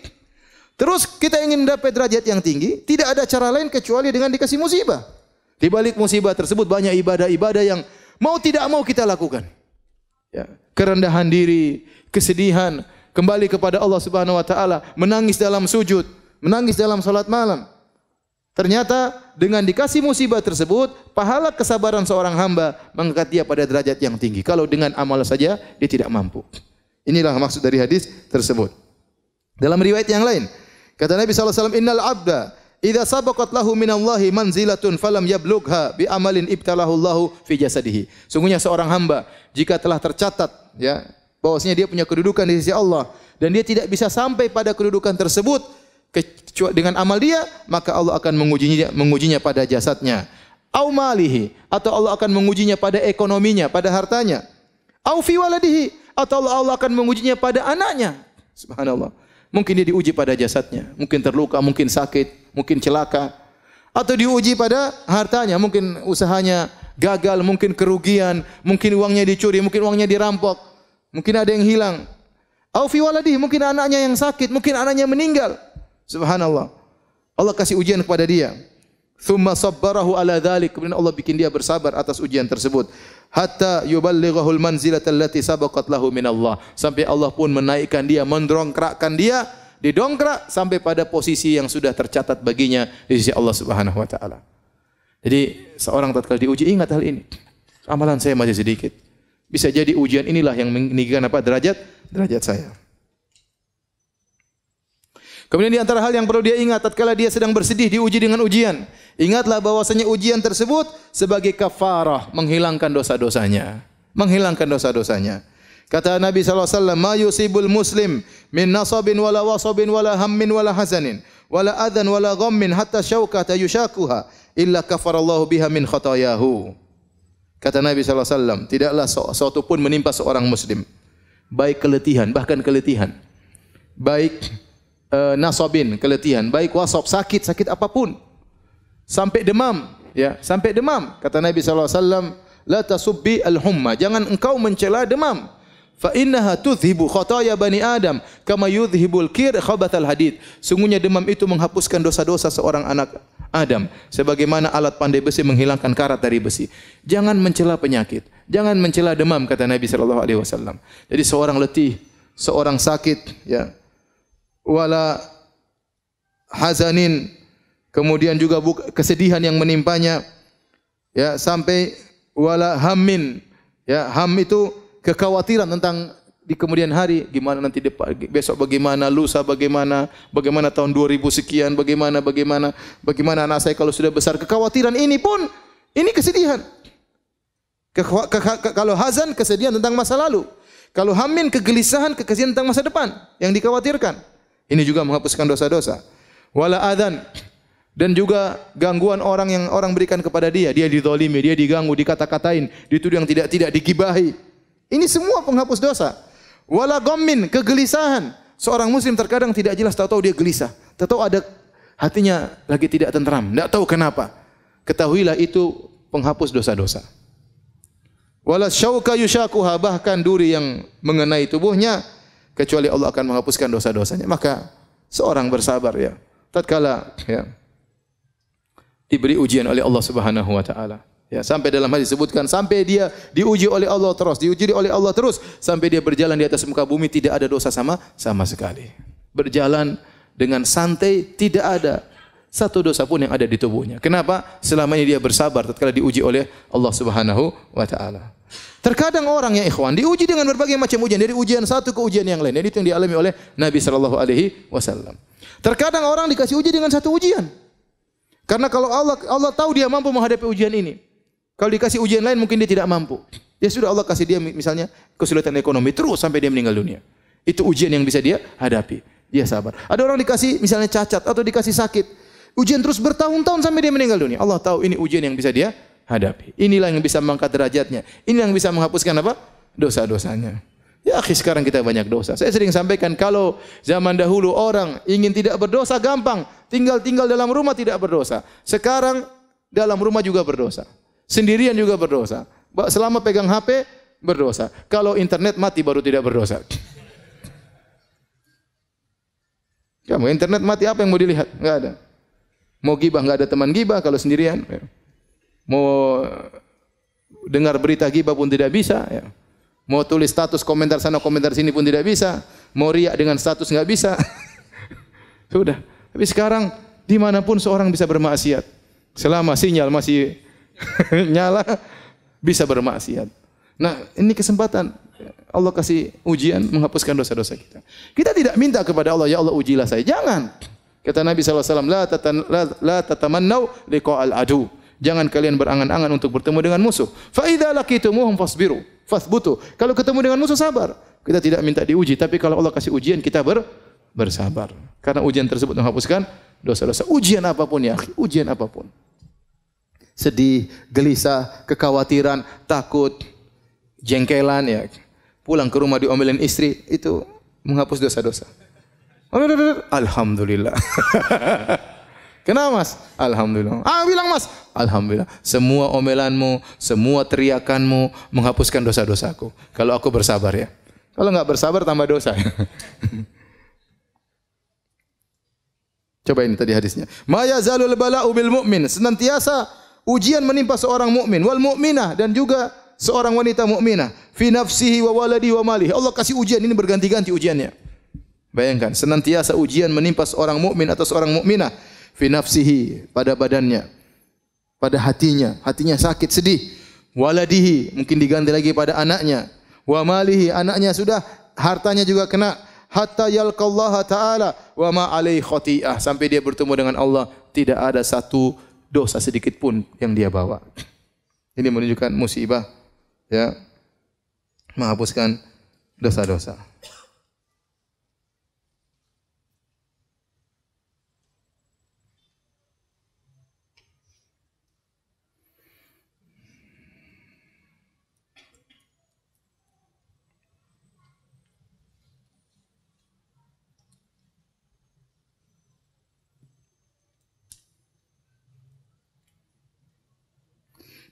Terus kita ingin mendapat derajat yang tinggi, tidak ada cara lain kecuali dengan dikasih musibah. Di balik musibah tersebut banyak ibadah-ibadah yang mau tidak mau kita lakukan. Ya, kerendahan diri, kesedihan, kembali kepada Allah Subhanahu wa taala, menangis dalam sujud, menangis dalam salat malam. Ternyata dengan dikasih musibah tersebut, pahala kesabaran seorang hamba mengangkat dia pada derajat yang tinggi. Kalau dengan amal saja dia tidak mampu. Inilah maksud dari hadis tersebut. Dalam riwayat yang lain, kata Nabi SAW, Innal abda idza sabaqat lahu minallahi manzilatun falam yablugha bi amalin ibtalahu Allahu fi jasadihi. Sungguhnya seorang hamba jika telah tercatat ya bahwasanya dia punya kedudukan di sisi Allah dan dia tidak bisa sampai pada kedudukan tersebut dengan amal dia, maka Allah akan mengujinya pada jasadnya. Au malihi, atau Allah akan mengujinya pada ekonominya, pada hartanya. Au fi waladihi, atau Allah akan mengujinya pada anaknya. Subhanallah. Mungkin dia diuji pada jasadnya, mungkin terluka, mungkin sakit, mungkin celaka, atau diuji pada hartanya, mungkin usahanya gagal, mungkin kerugian, mungkin uangnya dicuri, mungkin uangnya dirampok, mungkin ada yang hilang. Au fi waladihi, mungkin anaknya yang sakit, mungkin anaknya meninggal. Subhanallah. Allah kasih ujian kepada dia. Thumma sabbarahu ala dhalik. Kemudian Allah bikin dia bersabar atas ujian tersebut. Hatta yuballighahul manzilata allati sabaqat lahu min Allah. Sampai Allah pun menaikkan dia, mendongkrakkan dia, didongkrak sampai pada posisi yang sudah tercatat baginya di sisi Allah Subhanahu wa taala. Jadi seorang tatkala diuji ingat hal ini. Amalan saya masih sedikit. Bisa jadi ujian inilah yang meninggikan apa derajat saya. Kemudian di antara hal yang perlu dia ingat tatkala dia sedang bersedih diuji dengan ujian, ingatlah bahwasanya ujian tersebut sebagai kafarah, menghilangkan dosa-dosanya, menghilangkan dosa-dosanya. Kata Nabi sallallahu alaihi wasallam, "Ma yusibul muslim min nasabin wala wasabin wala hammin wala hazanin wala adhan wala ghammin hatta syaukata yushakuha illa kafarallahu biha min khatayahu." Kata Nabi sallallahu alaihi wasallam, tidaklah sesuatu pun menimpa seorang muslim, baik keletihan, bahkan keletihan, baik nasabin, keletihan, baik wasab, sakit apapun, sampai demam, ya, sampai demam. Kata Nabi sallallahu alaihi wasallam, la tasubbi al-humma, jangan engkau mencela demam. Fa innaha tudhibu khataya bani Adam kama yudhibul kir khabathal hadid. Sungguhnya demam itu menghapuskan dosa-dosa seorang anak Adam sebagaimana alat pandai besi menghilangkan karat dari besi. Jangan mencela penyakit, jangan mencela demam, kata Nabi sallallahu alaihi wasallam. Jadi seorang letih, seorang sakit, ya, wala hazanin, kemudian juga kesedihan yang menimpanya, ya, sampai wala hammin, ya, ham itu kekhawatiran tentang di kemudian hari, gimana nanti besok, bagaimana lusa, bagaimana tahun 2000 sekian, bagaimana anak saya kalau sudah besar. Kekhawatiran ini pun ini kesedihan. Kalau hazan, kesedihan tentang masa lalu. Kalau hammin, kegelisahan, kekesian tentang masa depan yang dikhawatirkan. Ini juga menghapuskan dosa-dosa. Wala adzan, dan juga gangguan orang yang orang berikan kepada dia dizalimi, dia diganggu, dikata-katain, dituduh yang tidak digibahi. Ini semua penghapus dosa. Wala ghammin, kegelisahan. Seorang muslim terkadang tidak jelas, tahu-tahu dia gelisah, tahu-tahu ada hatinya lagi tidak tenteram, tidak tahu kenapa. Ketahuilah itu penghapus dosa-dosa. Wala syauka yushakuha, bahkan duri yang mengenai tubuhnya, kecuali Allah akan menghapuskan dosa-dosanya. Maka seorang bersabar, ya, tatkala, ya, diberi ujian oleh Allah Subhanahu wa taala. Ya, sampai dalam hadis disebutkan sampai dia diuji oleh Allah terus, diuji oleh Allah terus sampai dia berjalan di atas muka bumi tidak ada dosa sama sekali. Berjalan dengan santai, tidak ada satu dosa pun yang ada di tubuhnya. Kenapa? Selama ini dia bersabar tatkala diuji oleh Allah Subhanahu wa taala. Terkadang orang, ya ikhwan, diuji dengan berbagai macam ujian, dari ujian satu ke ujian yang lain. Dan itu yang dialami oleh Nabi sallallahu alaihi wasallam. Terkadang orang dikasih uji dengan satu ujian. Karena kalau Allah tahu dia mampu menghadapi ujian ini. Kalau dikasih ujian lain mungkin dia tidak mampu. Ya sudah, Allah kasih dia misalnya kesulitan ekonomi terus sampai dia meninggal dunia. Itu ujian yang bisa dia hadapi. Dia sabar. Ada orang dikasih misalnya cacat atau dikasih sakit. Ujian terus bertahun-tahun sampai dia meninggal dunia. Allah tahu ini ujian yang bisa dia hadapi. Inilah yang bisa mengangkat derajatnya. Ini yang bisa menghapuskan apa? Dosa-dosanya. Ya akhi, sekarang kita banyak dosa. Saya sering sampaikan kalau zaman dahulu orang ingin tidak berdosa gampang. Tinggal dalam rumah tidak berdosa. Sekarang dalam rumah juga berdosa. Sendirian juga berdosa. Selama pegang HP berdosa. Kalau internet mati baru tidak berdosa. Kamu internet mati, apa yang mau dilihat? Enggak ada. Mau gibah enggak ada teman gibah kalau sendirian. Mau dengar berita gibah pun tidak bisa. Ya. Mau tulis status komentar sana komentar sini pun tidak bisa. Mau riak dengan status enggak bisa. Sudah. Tapi sekarang dimanapun seorang bisa bermaksiat. Selama sinyal masih nyala bisa bermaksiat. Nah, ini kesempatan. Allah kasih ujian menghapuskan dosa-dosa kita. Kita tidak minta kepada Allah, ya Allah ujilah saya. Jangan. Kata Nabi SAW, la tatamannau liqa'al adu. Jangan kalian berangan-angan untuk bertemu dengan musuh. Fa idza laqitumuhum fasbiru, fathbutu. Kalau ketemu dengan musuh sabar. Kita tidak minta diuji, tapi kalau Allah kasih ujian kita bersabar. Karena ujian tersebut menghapuskan dosa-dosa. Ujian apapun ya, ujian apapun. Sedih, gelisah, kekhawatiran, takut, jengkelan ya. Pulang ke rumah diomelin istri, itu menghapus dosa-dosa. Alhamdulillah. Kenapa Mas? Alhamdulillah. Bilang Mas, alhamdulillah. Semua omelanmu, semua teriakanmu menghapuskan dosa-dosaku. Kalau aku bersabar ya. Kalau enggak bersabar tambah dosa. Coba ini tadi hadisnya. Ma yazalul bala'u bil mu'min. Senantiasa ujian menimpa seorang mukmin wal mu'minah dan juga seorang wanita mukminah fi nafsihi wa waladi wa malihi. Allah kasih ujian ini berganti-ganti ujiannya. Bayangkan, senantiasa ujian menimpa seorang mukmin atau seorang mukminah fi nafsihi, pada badannya, pada hatinya sakit, sedih. Waladihi, mungkin diganti lagi pada anaknya. Wa malihi, anaknya sudah, hartanya juga kena. Hatta yalqallaha ta'ala wa ma alaihi khati'ah, sampai dia bertemu dengan Allah tidak ada satu dosa sedikit pun yang dia bawa. Ini menunjukkan musibah ya, menghapuskan dosa-dosa.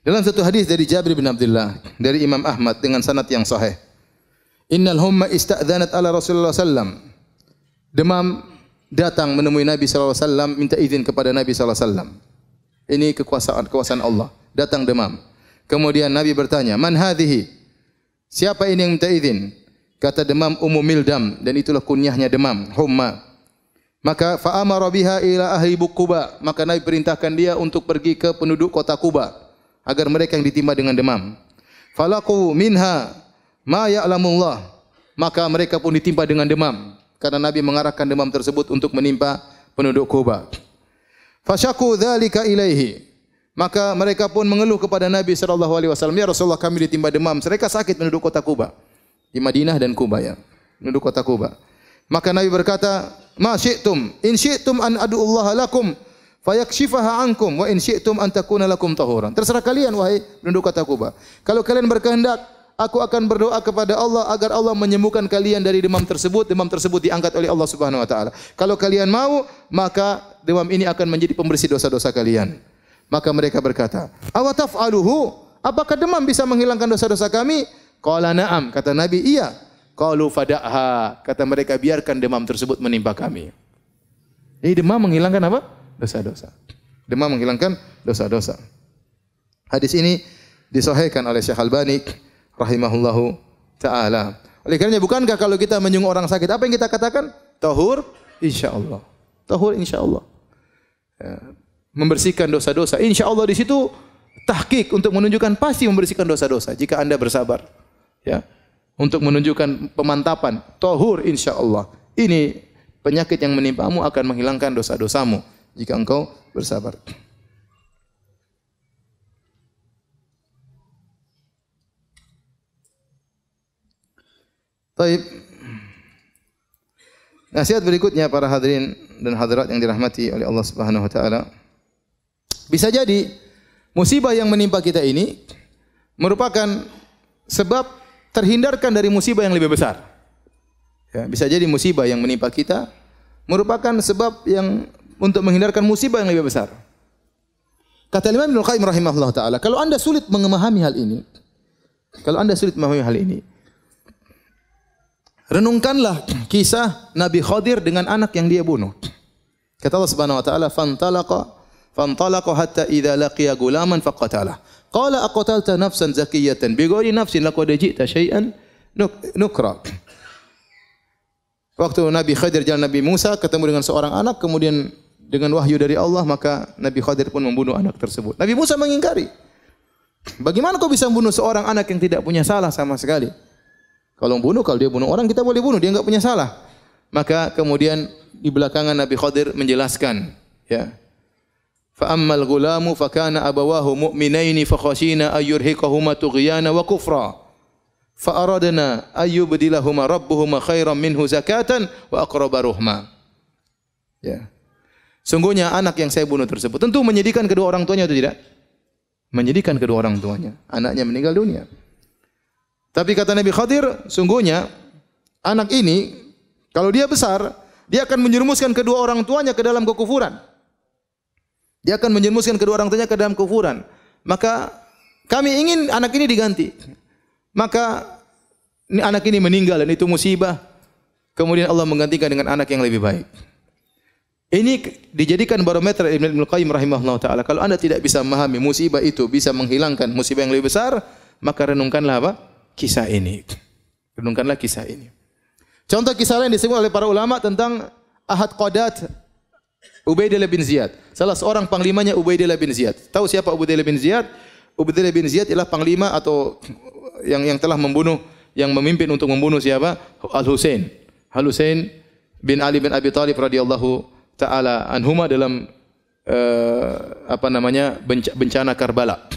Dalam satu hadis dari Jabir bin Abdullah dari Imam Ahmad dengan sanad yang sahih. Innal humma ista'dzanat ala Rasulullah sallam. Demam datang menemui Nabi sallallahu alaihi wasallam, minta izin kepada Nabi sallallahu alaihi wasallam. Ini kekuasaan Allah. Datang demam. Kemudian Nabi bertanya, "Man hadhihi?" Siapa ini yang minta izin? Kata demam Ummu Mildam, dan itulah kunyahnya demam, humma. Maka fa amara biha ila ahli Quba. Maka Nabi perintahkan dia untuk pergi ke penduduk kota Quba agar mereka yang ditimpa dengan demam. Falaqu minha ma ya'lamullah. Maka mereka pun ditimpa dengan demam karena Nabi mengarahkan demam tersebut untuk menimpa penduduk Quba. Fasyaku dzalika ilaihi. Maka mereka pun mengeluh kepada Nabi sallallahu alaihi wasallam, "Ya Rasulullah, kami ditimpa demam." Mereka sakit penduduk kota Quba. Di Madinah dan Quba ya. Penduduk kota Quba. Maka Nabi berkata, "Ma syi'tum, in syi'tum an ad'ullaha lakum fayakshifaha ankum wa in syi'tum an takuna lakum tahuran." Terserah kalian wahai penduduk kota Quba. Kalau kalian berkehendak, aku akan berdoa kepada Allah agar Allah menyembuhkan kalian dari demam tersebut. Demam tersebut diangkat oleh Allah Subhanahu wa taala. Kalau kalian mau, maka demam ini akan menjadi pembersih dosa-dosa kalian. Maka mereka berkata, "Awa taf'aluhu?" Apakah demam bisa menghilangkan dosa-dosa kami? Qala na'am, kata Nabi, iya. Qalu fada'ha, kata mereka, biarkan demam tersebut menimpa kami. Jadi demam menghilangkan apa? Dosa-dosa. Demam menghilangkan dosa-dosa. Hadis ini disahihkan oleh Syekh Albani rahimahullahu taala. Oleh karenanya bukankah kalau kita menyungguh orang sakit, apa yang kita katakan? Tahur insyaallah. Tahur insyaallah. Ya, membersihkan dosa-dosa. Insyaallah di situ tahqiq untuk menunjukkan pasti membersihkan dosa-dosa jika Anda bersabar. Ya. Untuk menunjukkan pemantapan, tahur insyaallah. Ini penyakit yang menimpamu akan menghilangkan dosa-dosamu jika engkau bersabar. Baik. Nasihat berikutnya para hadirin dan hadirat yang dirahmati oleh Allah Subhanahu wa taala. Bisa jadi musibah yang menimpa kita ini merupakan sebab terhindarkan dari musibah yang lebih besar. Ya, bisa jadi musibah yang menimpa kita merupakan sebab yang untuk menghindarkan musibah yang lebih besar. Kata Imam Ibnu Qayyim rahimahullah taala, kalau Anda sulit memahami hal ini, renungkanlah kisah Nabi Khadir dengan anak yang dia bunuh. Kata Allah Subhanahu wa taala, "Fantalaqa hatta idza laqiya gulaman faqatalah. Qala aqtalta nafsan zakiyatan bighairi nafsin laqad ji'ta syai'an nukra." Waktu Nabi Khadir jalan Nabi Musa ketemu dengan seorang anak, kemudian dengan wahyu dari Allah maka Nabi Khadir pun membunuh anak tersebut. Nabi Musa mengingkari. Bagaimana kau bisa membunuh seorang anak yang tidak punya salah sama sekali? Kalau dia bunuh orang kita boleh bunuh, dia enggak punya salah. Maka kemudian di belakangan Nabi Khadir menjelaskan, ya. Fa ammal ghulamu fa kana abawahu mu'minaini fa khashina ayyurhiqahuma tughyana wa kufra. Fa aradna ayyubdilahuma rabbuhuma khairan minhu zakatan wa aqraba ruhma. Ya. Sungguhnya anak yang saya bunuh tersebut tentu menyedihkan kedua orang tuanya atau tidak? Menyedihkan kedua orang tuanya. Anaknya meninggal dunia. Tapi kata Nabi Khadir, sungguhnya anak ini kalau dia besar, dia akan menjerumuskan kedua orang tuanya ke dalam kekufuran. Dia akan menjerumuskan kedua orang tuanya ke dalam kekufuran. Maka kami ingin anak ini diganti. Maka anak ini meninggal dan itu musibah. Kemudian Allah menggantikan dengan anak yang lebih baik. Ini dijadikan barometer Ibnu Qayyim rahimahullah taala. Kalau Anda tidak bisa memahami musibah itu bisa menghilangkan musibah yang lebih besar, maka renungkanlah apa? Kisah ini. Renungkanlah kisah ini. Contoh kisah lain disebut oleh para ulama tentang Ahad Qadat Ubaidillah bin Ziyad. Salah seorang panglimanya Ubaidillah bin Ziyad. Tahu siapa Ubaidillah bin Ziyad? Ubaidillah bin Ziyad ialah panglima atau yang telah membunuh, yang memimpin untuk membunuh siapa? Al-Husain. Al-Husain bin Ali bin Abi Thalib radhiyallahu taala anhuma dalam bencana Karbala.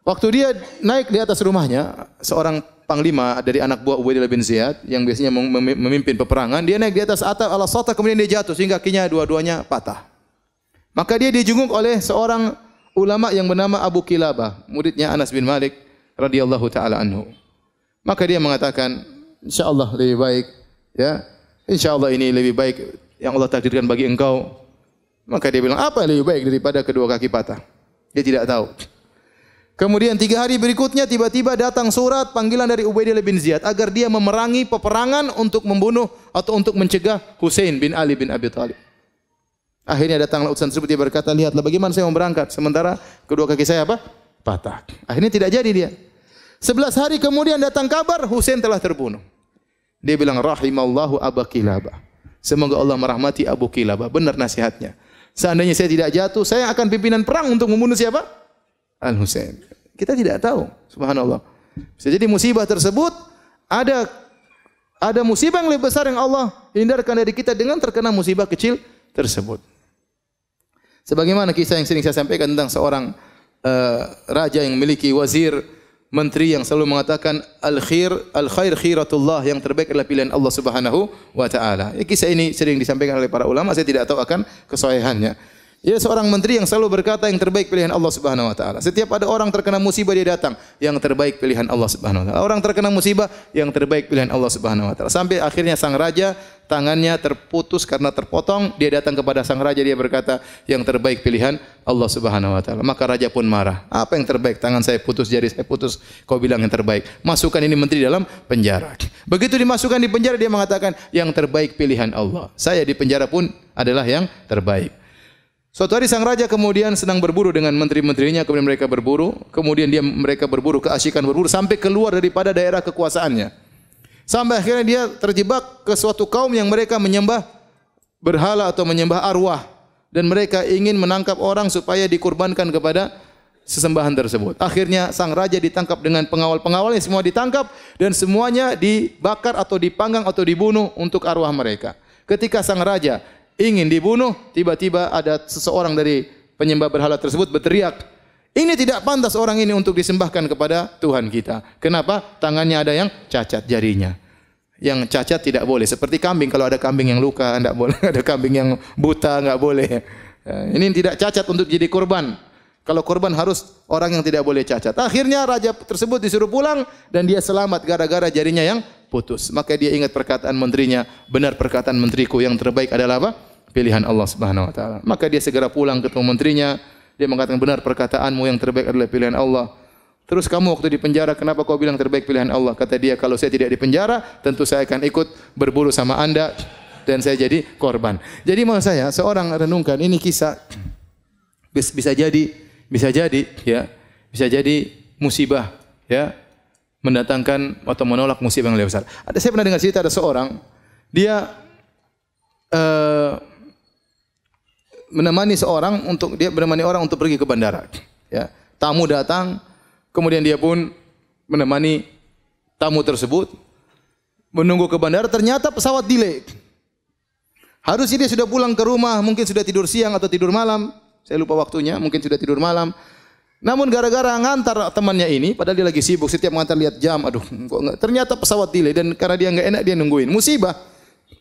Waktu dia naik di atas rumahnya, seorang panglima dari anak buah Ubaidillah bin Ziyad yang biasanya memimpin peperangan, dia naik di atas atap al-Sata kemudian dia jatuh sehingga kakinya dua-duanya patah. Maka dia dijunguk oleh seorang ulama yang bernama Abu Kilabah, muridnya Anas bin Malik radhiyallahu taala anhu. Maka dia mengatakan, insyaallah lebih baik, ya. Insyaallah ini lebih baik yang Allah takdirkan bagi engkau. Maka dia bilang, apa yang lebih baik daripada kedua kaki patah? Dia tidak tahu. Kemudian 3 hari berikutnya tiba-tiba datang surat panggilan dari Ubaidillah bin Ziyad agar dia memerangi peperangan untuk membunuh atau untuk mencegah Husain bin Ali bin Abi Thalib. Akhirnya datanglah utusan tersebut, dia berkata, lihatlah bagaimana saya mau berangkat sementara kedua kaki saya apa? Patah. Akhirnya tidak jadi dia. 11 hari kemudian datang kabar Husain telah terbunuh. Dia bilang, rahimallahu Abu Kilabah. Semoga Allah merahmati Abu Kilabah. Benar nasihatnya. Seandainya saya tidak jatuh, saya akan pimpinan perang untuk membunuh siapa? Al-Husain. Kita tidak tahu, subhanallah. Bisa jadi musibah tersebut ada musibah yang lebih besar yang Allah hindarkan dari kita dengan terkena musibah kecil tersebut. Sebagaimana kisah yang sering saya sampaikan tentang seorang raja yang memiliki wazir, menteri yang selalu mengatakan al-khair khiratullah, yang terbaik adalah pilihan Allah Subhanahu wa taala. Kisah ini sering disampaikan oleh para ulama, saya tidak tahu akan kesahihannya. Dia seorang menteri yang selalu berkata yang terbaik pilihan Allah Subhanahu wa taala. Setiap ada orang terkena musibah dia datang, yang terbaik pilihan Allah Subhanahu wa taala. Orang terkena musibah, yang terbaik pilihan Allah Subhanahu wa taala. Sampai akhirnya sang raja tangannya terputus karena terpotong, dia datang kepada sang raja, dia berkata, yang terbaik pilihan Allah Subhanahu wa taala. Maka raja pun marah. Apa yang terbaik? Tangan saya putus, jari saya putus, kau bilang yang terbaik. Masukkan ini menteri dalam penjara. Begitu dimasukkan di penjara, dia mengatakan yang terbaik pilihan Allah. Saya di penjara pun adalah yang terbaik. Suatu hari sang raja kemudian sedang berburu dengan menteri-menterinya, kemudian mereka berburu, kemudian mereka berburu, keasyikan berburu sampai keluar daripada daerah kekuasaannya. Sampai akhirnya dia terjebak ke suatu kaum yang mereka menyembah berhala atau menyembah arwah, dan mereka ingin menangkap orang supaya dikurbankan kepada sesembahan tersebut. Akhirnya sang raja ditangkap dengan pengawal-pengawalnya, semua ditangkap dan semuanya dibakar atau dipanggang atau dibunuh untuk arwah mereka. Ketika sang raja ingin dibunuh, tiba-tiba ada seseorang dari penyembah berhala tersebut berteriak, ini tidak pantas orang ini untuk disembahkan kepada Tuhan kita. Kenapa? Tangannya ada yang cacat jarinya. Yang cacat tidak boleh. Seperti kambing, kalau ada kambing yang luka, tidak boleh. Ada kambing yang buta, tidak boleh. Ini tidak cacat untuk jadi korban. Kalau korban harus orang yang tidak boleh cacat. Akhirnya raja tersebut disuruh pulang dan dia selamat gara-gara jarinya yang putus. Maka dia ingat perkataan menterinya, benar perkataan menteriku, yang terbaik adalah apa? Pilihan Allah Subhanahu wa taala. Maka dia segera pulang ketemu menterinya, dia mengatakan benar perkataanmu, yang terbaik adalah pilihan Allah. Terus kamu waktu di penjara, kenapa kau bilang terbaik pilihan Allah? Kata dia, kalau saya tidak di penjara, tentu saya akan ikut berburu sama Anda dan saya jadi korban. Jadi maksud saya, seorang renungkan ini kisah bisa jadi musibah, ya, mendatangkan atau menolak musibah yang lebih besar. Saya pernah dengar cerita ada seorang dia menemani orang untuk pergi ke bandara. Ya, tamu datang, kemudian dia pun menemani tamu tersebut menunggu ke bandara. Ternyata pesawat delay. Harusnya dia sudah pulang ke rumah, mungkin sudah tidur siang atau tidur malam. Saya lupa waktunya, mungkin sudah tidur malam. Namun gara-gara ngantar temannya ini, padahal dia lagi sibuk, setiap ngantar lihat jam, aduh, kok enggak. Ternyata pesawat delay dan karena dia enggak enak dia nungguin. Musibah.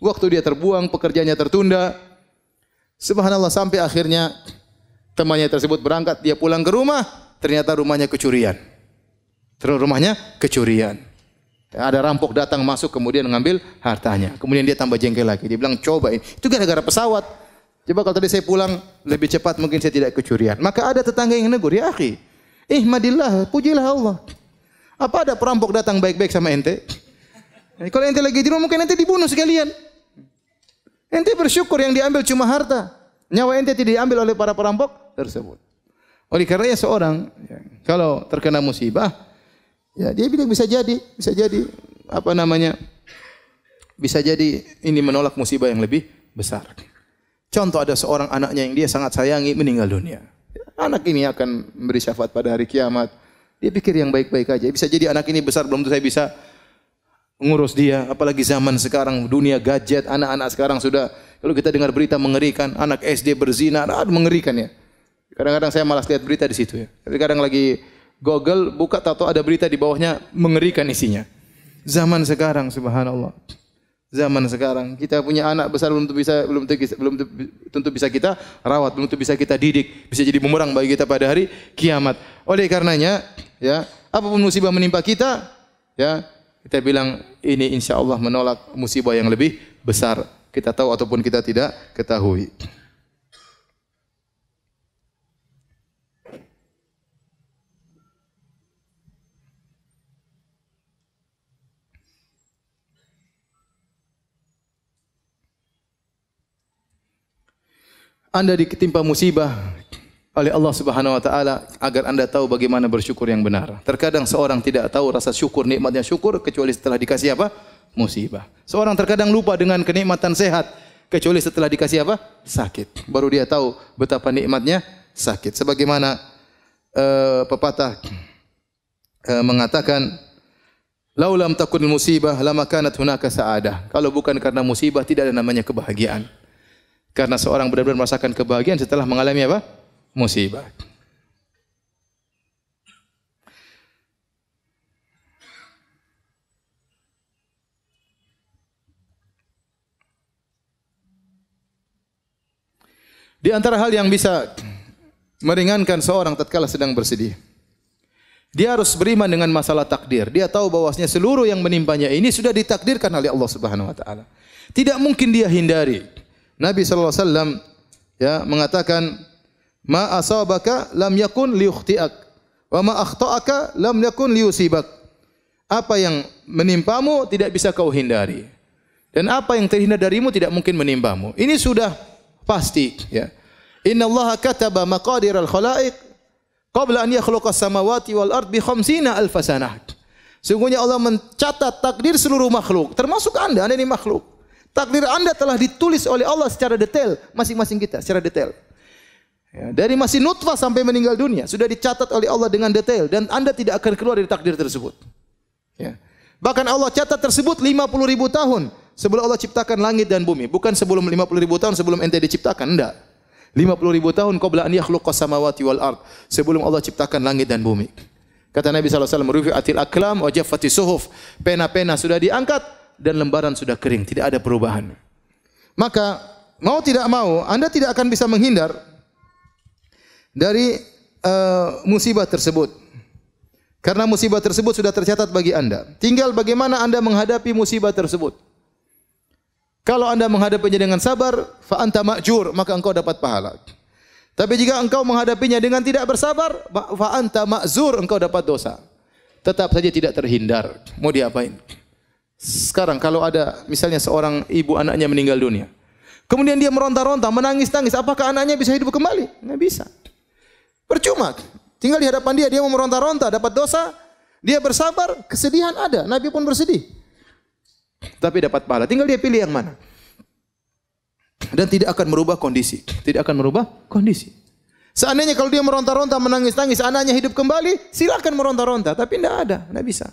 Waktu dia terbuang, pekerjaannya tertunda. Subhanallah, sampai akhirnya temannya tersebut berangkat, dia pulang ke rumah, ternyata rumahnya kecurian. Ada rampok datang masuk kemudian mengambil hartanya. Kemudian dia tambah jengkel lagi. Dia bilang, coba ini. Itu gara-gara pesawat. Coba kalau tadi saya pulang lebih cepat mungkin saya tidak kecurian. Maka ada tetangga yang negur, ya akhi, ihmadillah, pujilah Allah. Apa ada perampok datang baik-baik sama ente? Kalau ente lagi di rumah mungkin ente dibunuh sekalian. Ente bersyukur yang diambil cuma harta. Nyawa ente tidak diambil oleh para perampok tersebut. Oleh karenanya seorang kalau terkena musibah, ya dia bilang bisa jadi bisa jadi ini menolak musibah yang lebih besar. Contoh ada seorang anaknya yang dia sangat sayangi meninggal dunia. Anak ini akan memberi syafaat pada hari kiamat. Dia pikir yang baik-baik aja. Bisa jadi anak ini besar belum tentu saya bisa ngurus dia. Apalagi zaman sekarang dunia gadget, anak-anak sekarang sudah, kalau kita dengar berita mengerikan, anak SD berzina, mengerikan ya. Kadang-kadang saya malas lihat berita di situ ya. Kadang belum Google buka tahu ada berita di bawahnya mengerikan isinya. Zaman sekarang subhanallah. Zaman sekarang kita punya anak besar belum tentu bisa kita rawat, belum tentu bisa kita didik, bisa jadi bumerang bagi kita pada hari kiamat. Oleh karenanya, ya, apapun musibah menimpa kita, ya, kita bilang ini insyaallah menolak musibah yang lebih besar. Kita tahu ataupun kita tidak ketahui. Anda ditimpa musibah oleh Allah Subhanahu wa taala agar Anda tahu bagaimana bersyukur yang benar. Terkadang seorang tidak tahu rasa syukur, nikmatnya syukur kecuali setelah dikasih apa? Musibah. Seorang terkadang lupa dengan kenikmatan sehat kecuali setelah dikasih apa? Sakit. Baru dia tahu betapa nikmatnya sakit. Sebagaimana pepatah mengatakan, "Lau lam takun musibah lama kanat hunaka sa'adah." Kalau bukan karena musibah tidak ada namanya kebahagiaan. Karena seorang benar-benar merasakan kebahagiaan setelah mengalami apa? Musibah. Di antara hal yang bisa meringankan seorang tatkala sedang bersedih, dia harus beriman dengan masalah takdir. Dia tahu bahwasanya seluruh yang menimpanya ini sudah ditakdirkan oleh Allah Subhanahu wa taala. Tidak mungkin dia hindari. Nabi sallallahu alaihi wasallam ya mengatakan, "Ma asabaka lam yakun liyukhti'ak wa ma akhta'aka lam yakun liyusibak." Apa yang menimpamu tidak bisa kau hindari. Dan apa yang terhindar darimu tidak mungkin menimpamu. Ini sudah pasti ya. Innallaha kataba maqadiral khalaiq qabla an yakhluqas samawati wal ard bi 50,000 sanah. Sungguhnya Allah mencatat takdir seluruh makhluk, termasuk Anda ini makhluk. Takdir Anda telah ditulis oleh Allah secara detail, masing-masing kita secara detail. Ya, dari masih nutfah sampai meninggal dunia sudah dicatat oleh Allah dengan detail dan Anda tidak akan keluar dari takdir tersebut. Ya. Bahkan Allah catat tersebut 50.000 tahun sebelum Allah ciptakan langit dan bumi, bukan sebelum 50.000 tahun sebelum ente diciptakan, enggak. 50.000 tahun qabla an yakhluqas samawati wal ard, sebelum Allah ciptakan langit dan bumi. Kata Nabi sallallahu alaihi wasallam, "Rufi'atil aqlam wa jaffatis suhuf." Pena-pena sudah diangkat dan lembaran sudah kering, tidak ada perubahan. Maka mau tidak mau Anda tidak akan bisa menghindar dari musibah tersebut. Karena musibah tersebut sudah tercatat bagi Anda. Tinggal bagaimana Anda menghadapi musibah tersebut. Kalau Anda menghadapinya dengan sabar, fa anta ma'jur, maka engkau dapat pahala. Tapi jika engkau menghadapinya dengan tidak bersabar, fa anta ma'zur, engkau dapat dosa. Tetap saja tidak terhindar. Mau diapain? Sekarang kalau ada misalnya seorang ibu anaknya meninggal dunia, kemudian dia meronta-ronta, menangis-nangis, apakah anaknya bisa hidup kembali? Enggak bisa. Percuma. Tinggal di hadapan dia mau meronta-ronta, dapat dosa. Dia bersabar, kesedihan ada. Nabi pun bersedih. Tapi dapat pahala. Tinggal dia pilih yang mana. Dan tidak akan merubah kondisi. Tidak akan merubah kondisi. Seandainya kalau dia meronta-ronta, menangis-nangis, anaknya hidup kembali, silakan meronta-ronta. Tapi tidak ada, tidak bisa.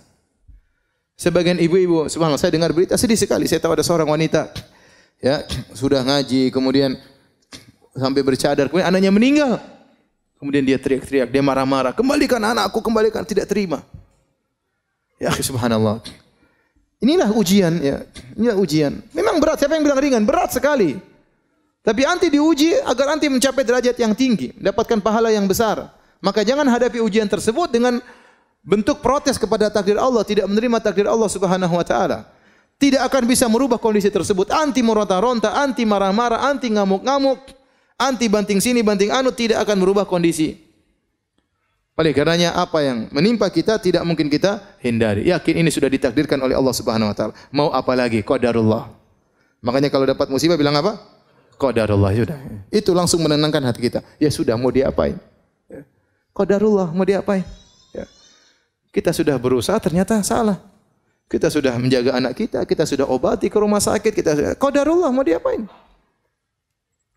Sebagian ibu-ibu, subhanallah, saya dengar berita sedih sekali. Saya tahu ada seorang wanita, ya, sudah ngaji, kemudian sampai bercadar, kemudian anaknya meninggal. Kemudian dia teriak-teriak, dia marah-marah, kembalikan anakku, kembalikan, tidak terima. Ya, subhanallah. Inilah ujian, ya. Inilah ujian. Memang berat, siapa yang bilang ringan? Berat sekali. Tapi anti diuji agar anti mencapai derajat yang tinggi, mendapatkan pahala yang besar. Maka jangan hadapi ujian tersebut dengan bentuk protes kepada takdir Allah, tidak menerima takdir Allah Subhanahu wa taala. Tidak akan bisa merubah kondisi tersebut. Anti meronta-ronta, anti marah-marah, anti ngamuk-ngamuk, anti banting sini banting anu, tidak akan merubah kondisi. Oleh karenanya apa yang menimpa kita tidak mungkin kita hindari. Yakin ini sudah ditakdirkan oleh Allah Subhanahu wa taala. Mau apa lagi? Qadarullah. Makanya kalau dapat musibah bilang apa? Qadarullah, sudah. Itu langsung menenangkan hati kita. Ya sudah, mau diapain? Ya. Qadarullah, mau diapain? Ya. Kita sudah berusaha, ternyata salah. Kita sudah menjaga anak kita sudah obati ke rumah sakit, qadarullah, mau diapain?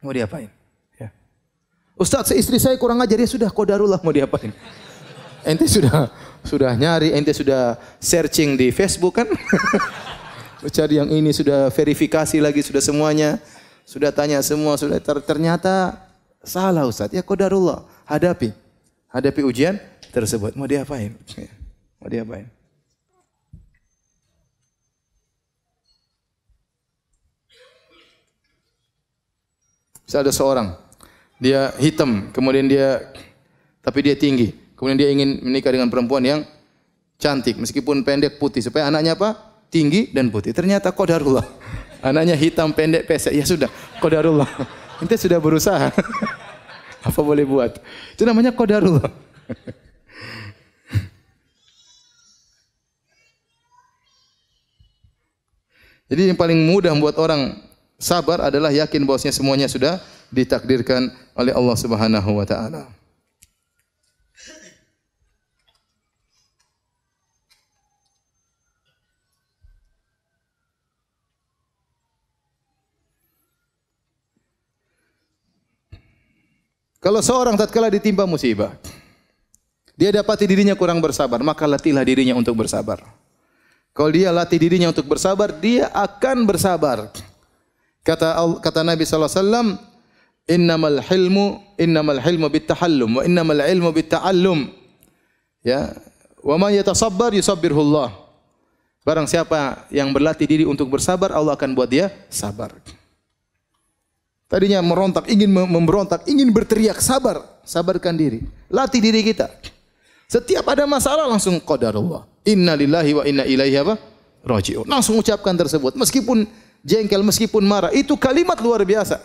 Mau diapain? Ya. Ustaz, istri saya kurang ajar, ya sudah, qadarullah, mau diapain? Ente sudah nyari, ente sudah searching di Facebook kan? Cari yang ini, sudah verifikasi lagi, sudah semuanya. Sudah tanya semua, sudah ternyata salah Ustaz. Ya qadarullah, hadapi ujian tersebut. Mau diapain? Mau diapain? Bisa ada seorang, dia hitam, kemudian tapi dia tinggi. Kemudian dia ingin menikah dengan perempuan yang cantik, meskipun pendek putih, supaya anaknya apa? Tinggi dan putih. Ternyata qadarullah. Anaknya hitam, pendek, pesek. Ya sudah, qadarullah. Ente sudah berusaha. Apa boleh buat? Itu namanya qadarullah. Jadi yang paling mudah membuat orang sabar adalah yakin bahwasanya semuanya sudah ditakdirkan oleh Allah Subhanahu wa taala. Kalau seorang tatkala ditimpa musibah, dia dapati dirinya kurang bersabar, maka latihlah dirinya untuk bersabar. Kalau dia latih dirinya untuk bersabar, dia akan bersabar. Kata Nabi sallallahu alaihi wasallam, innamal hilmu bittahallum wa innamal ilmu bitta'allum. Ya, wa man yatasabbar yusabbirhu Allah. Barang siapa yang berlatih diri untuk bersabar, Allah akan buat dia sabar. Tadinya merontak, ingin memberontak, ingin berteriak, sabarkan diri. Latih diri kita. Setiap ada masalah langsung qadarullah. Inna lillahi wa inna ilaihi raji'un. Langsung ucapkan tersebut. Meskipun jengkel, meskipun marah, itu kalimat luar biasa.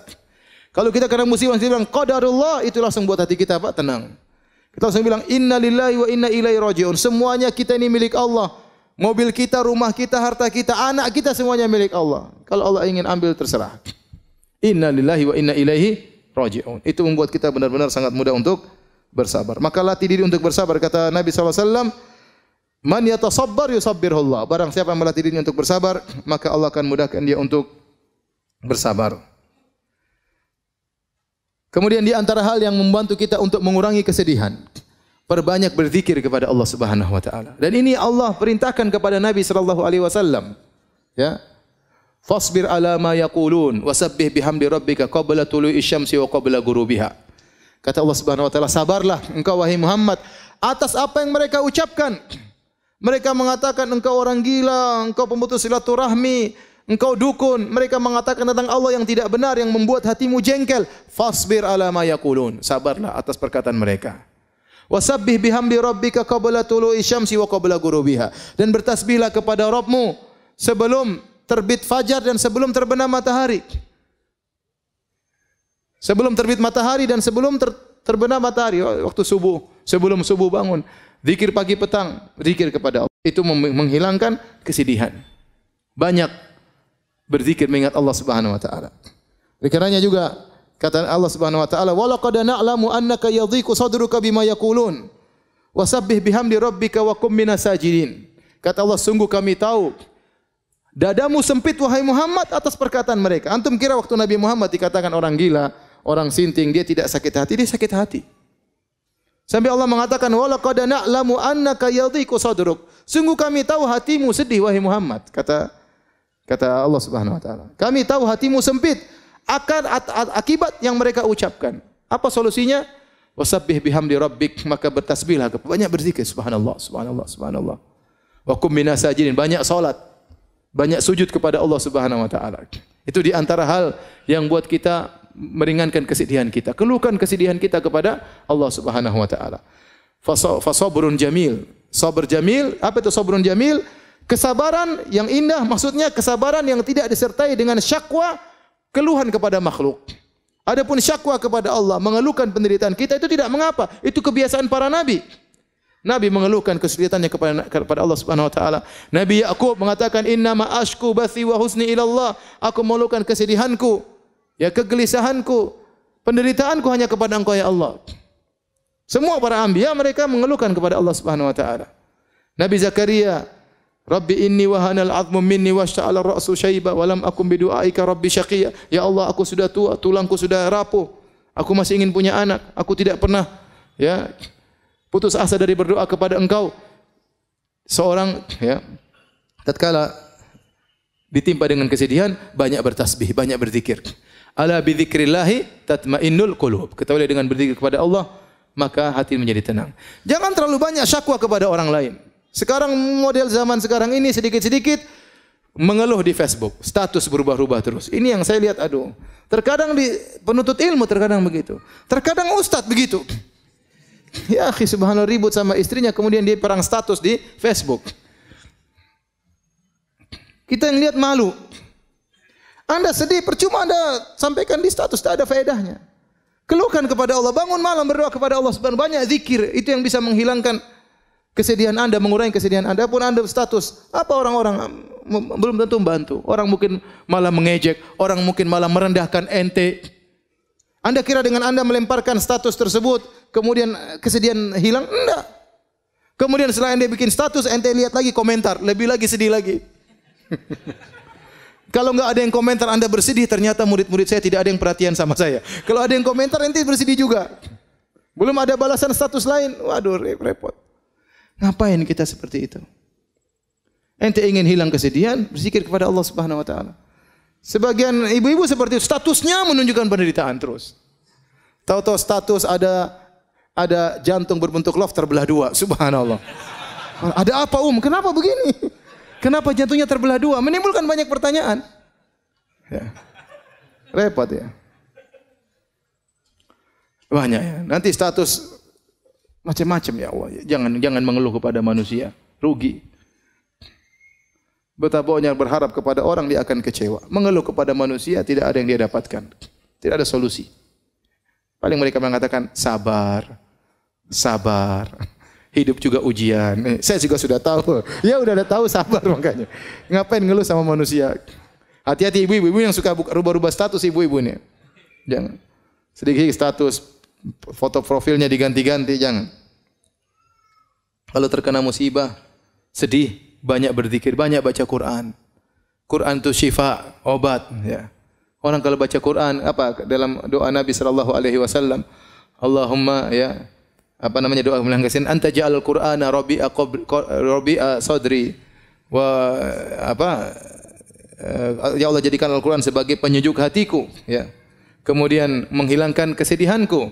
Kalau kita kena musibah, kita bilang qadarullah, itu langsung buat hati kita tenang. Kita langsung bilang inna lillahi wa inna ilaihi raji'un. Semuanya kita ini milik Allah. Mobil kita, rumah kita, harta kita, anak kita semuanya milik Allah. Kalau Allah ingin ambil terserah. Inna lillahi wa inna ilaihi raji'un. Itu membuat kita benar-benar sangat mudah untuk bersabar. Maka latih diri untuk bersabar. Kata Nabi SAW, man yatasabbar yusabbirullah. Barang siapa yang melatih dirinya untuk bersabar, maka Allah akan mudahkan dia untuk bersabar. Kemudian di antara hal yang membantu kita untuk mengurangi kesedihan, perbanyak berzikir kepada Allah Subhanahu wa taala. Dan ini Allah perintahkan kepada Nabi sallallahu alaihi wasallam. Ya. Fasbir ala ma yaqulun wasabbih bihamdi rabbika qabla tulu'i syamsi wa qabla ghurubiha. Kata Allah Subhanahu wa taala, sabarlah engkau wahai Muhammad atas apa yang mereka ucapkan. Mereka mengatakan engkau orang gila, engkau pemutus silaturahmi, engkau dukun. Mereka mengatakan tentang Allah yang tidak benar, yang membuat hatimu jengkel. Fasbir ala ma yaqulun. Sabarlah atas perkataan mereka. Wasabbih bihamdi rabbika qabla tulu'i syamsi wa qabla ghurubiha. Dan bertasbihlah kepada Rabbmu sebelum terbit fajar dan sebelum terbenam matahari. Sebelum terbit matahari dan sebelum terbenam matahari, waktu subuh, sebelum subuh bangun, zikir pagi petang, zikir kepada Allah. Itu menghilangkan kesedihan. Banyak berzikir mengingat Allah Subhanahu wa taala. Oleh karenanya juga kata Allah Subhanahu wa taala, "Wa laqad na'lamu annaka yadhiqu sadruka bima yaqulun, wasabbih bihamdi rabbika wa kum minas sajidin." Kata Allah, sungguh kami tahu dadamu sempit wahai Muhammad atas perkataan mereka. Antum kira waktu Nabi Muhammad dikatakan orang gila, orang sinting, dia tidak sakit hati? Dia sakit hati. Sampai Allah mengatakan, "Wa laqad na'lamu annaka yadhiqu sadruk." Sungguh kami tahu hatimu sedih wahai Muhammad. Kata Allah Subhanahu wa taala. Kami tahu hatimu sempit akan akibat yang mereka ucapkan. Apa solusinya? Wasabbih bihamdi rabbik, maka bertasbihlah, banyak berzikir, subhanallah, subhanallah, subhanallah. Wa kum minas sajidin, banyak salat, banyak sujud kepada Allah Subhanahu wa taala. Itu di antara hal yang buat kita meringankan kesedihan kita. Keluhkan kesedihan kita kepada Allah Subhanahu wa taala. Fasabrun jamil. Sabar jamil, apa itu sabrun jamil? Kesabaran yang indah, maksudnya kesabaran yang tidak disertai dengan syakwa, keluhan kepada makhluk. Adapun syakwa kepada Allah, mengeluhkan penderitaan kita, itu tidak mengapa. Itu kebiasaan para nabi. Nabi mengeluhkan kesulitannya kepada Allah Subhanahu wa taala. Nabi Yakub mengatakan, "Innama ashku bathi wa husni ila Allah." Aku mengeluhkan kesedihanku, ya kegelisahanku, penderitaanku hanya kepada Engkau ya Allah. Semua para anbiya mereka mengeluhkan kepada Allah Subhanahu wa taala. Nabi Zakaria, "Rabbi inni wahanal 'azmu minni washta'ala ar-ra'su syaiba wa lam akum bidu'aika rabbi syaqiyya." Ya Allah, aku sudah tua, tulangku sudah rapuh. Aku masih ingin punya anak. Aku tidak pernah putus asa dari berdoa kepada Engkau. Seorang tatkala ditimpa dengan kesedihan, banyak bertasbih, banyak berzikir. Ala bi dzikrillah tatmainnul qulub. Ketahuilah dengan berzikir kepada Allah, maka hati menjadi tenang. Jangan terlalu banyak syakwa kepada orang lain. Sekarang model zaman sekarang ini sedikit-sedikit mengeluh di Facebook, status berubah-ubah terus. Ini yang saya lihat, aduh. Terkadang di penuntut ilmu terkadang begitu. Terkadang ustadz begitu. Ya akhi, subhanallah, ribut sama istrinya, kemudian dia perang status di Facebook. Kita yang lihat malu. Anda sedih, percuma Anda sampaikan di status, tak ada faedahnya. Keluhkan kepada Allah, bangun malam berdoa kepada Allah Subhanahu wa taala, banyak zikir, itu yang bisa menghilangkan kesedihan Anda, mengurangi kesedihan Anda. Pun Anda status, apa orang-orang belum tentu membantu. Orang mungkin malah mengejek, orang mungkin malah merendahkan ente. Anda kira dengan Anda melemparkan status tersebut, kemudian kesedihan hilang? Enggak. Kemudian setelah Anda bikin status, ente lihat lagi komentar, lebih lagi sedih lagi. Kalau enggak ada yang komentar, Anda bersedih, ternyata murid-murid saya tidak ada yang perhatian sama saya. Kalau ada yang komentar, ente bersedih juga. Belum ada balasan status lain, waduh repot. Ngapain kita seperti itu? Ente ingin hilang kesedihan, berzikir kepada Allah Subhanahu wa taala. Sebagian ibu-ibu seperti itu, statusnya menunjukkan penderitaan terus. Tahu-tahu status ada jantung berbentuk love terbelah dua, subhanallah. Ada apa Kenapa begini? Kenapa jantungnya terbelah dua? Menimbulkan banyak pertanyaan. Ya. Repot ya. Banyak ya. Nanti status macam-macam ya Allah. Jangan mengeluh kepada manusia, rugi. Betapa banyak berharap kepada orang, dia akan kecewa. Mengeluh kepada manusia tidak ada yang dia dapatkan. Tidak ada solusi. Paling mereka mengatakan sabar. Sabar. Hidup juga ujian. Saya juga sudah tahu. Ya udah tahu, sabar makanya. Ngapain ngeluh sama manusia? Hati-hati ibu-ibu yang suka rubah-rubah status ibu-ibu ini. Jangan. Sedikit status, foto profilnya diganti-ganti, jangan. Kalau terkena musibah, sedih, banyak berzikir, banyak baca Quran. Quran itu syifa, obat. Ya. Orang kalau baca Quran, apa dalam doa Nabi sallallahu alaihi wasallam, Allahumma doa melanggasin, anta ja'al Qur'ana rabi'a sadri wa ya Allah, jadikan Al-Quran sebagai penyejuk hatiku, ya. Kemudian menghilangkan kesedihanku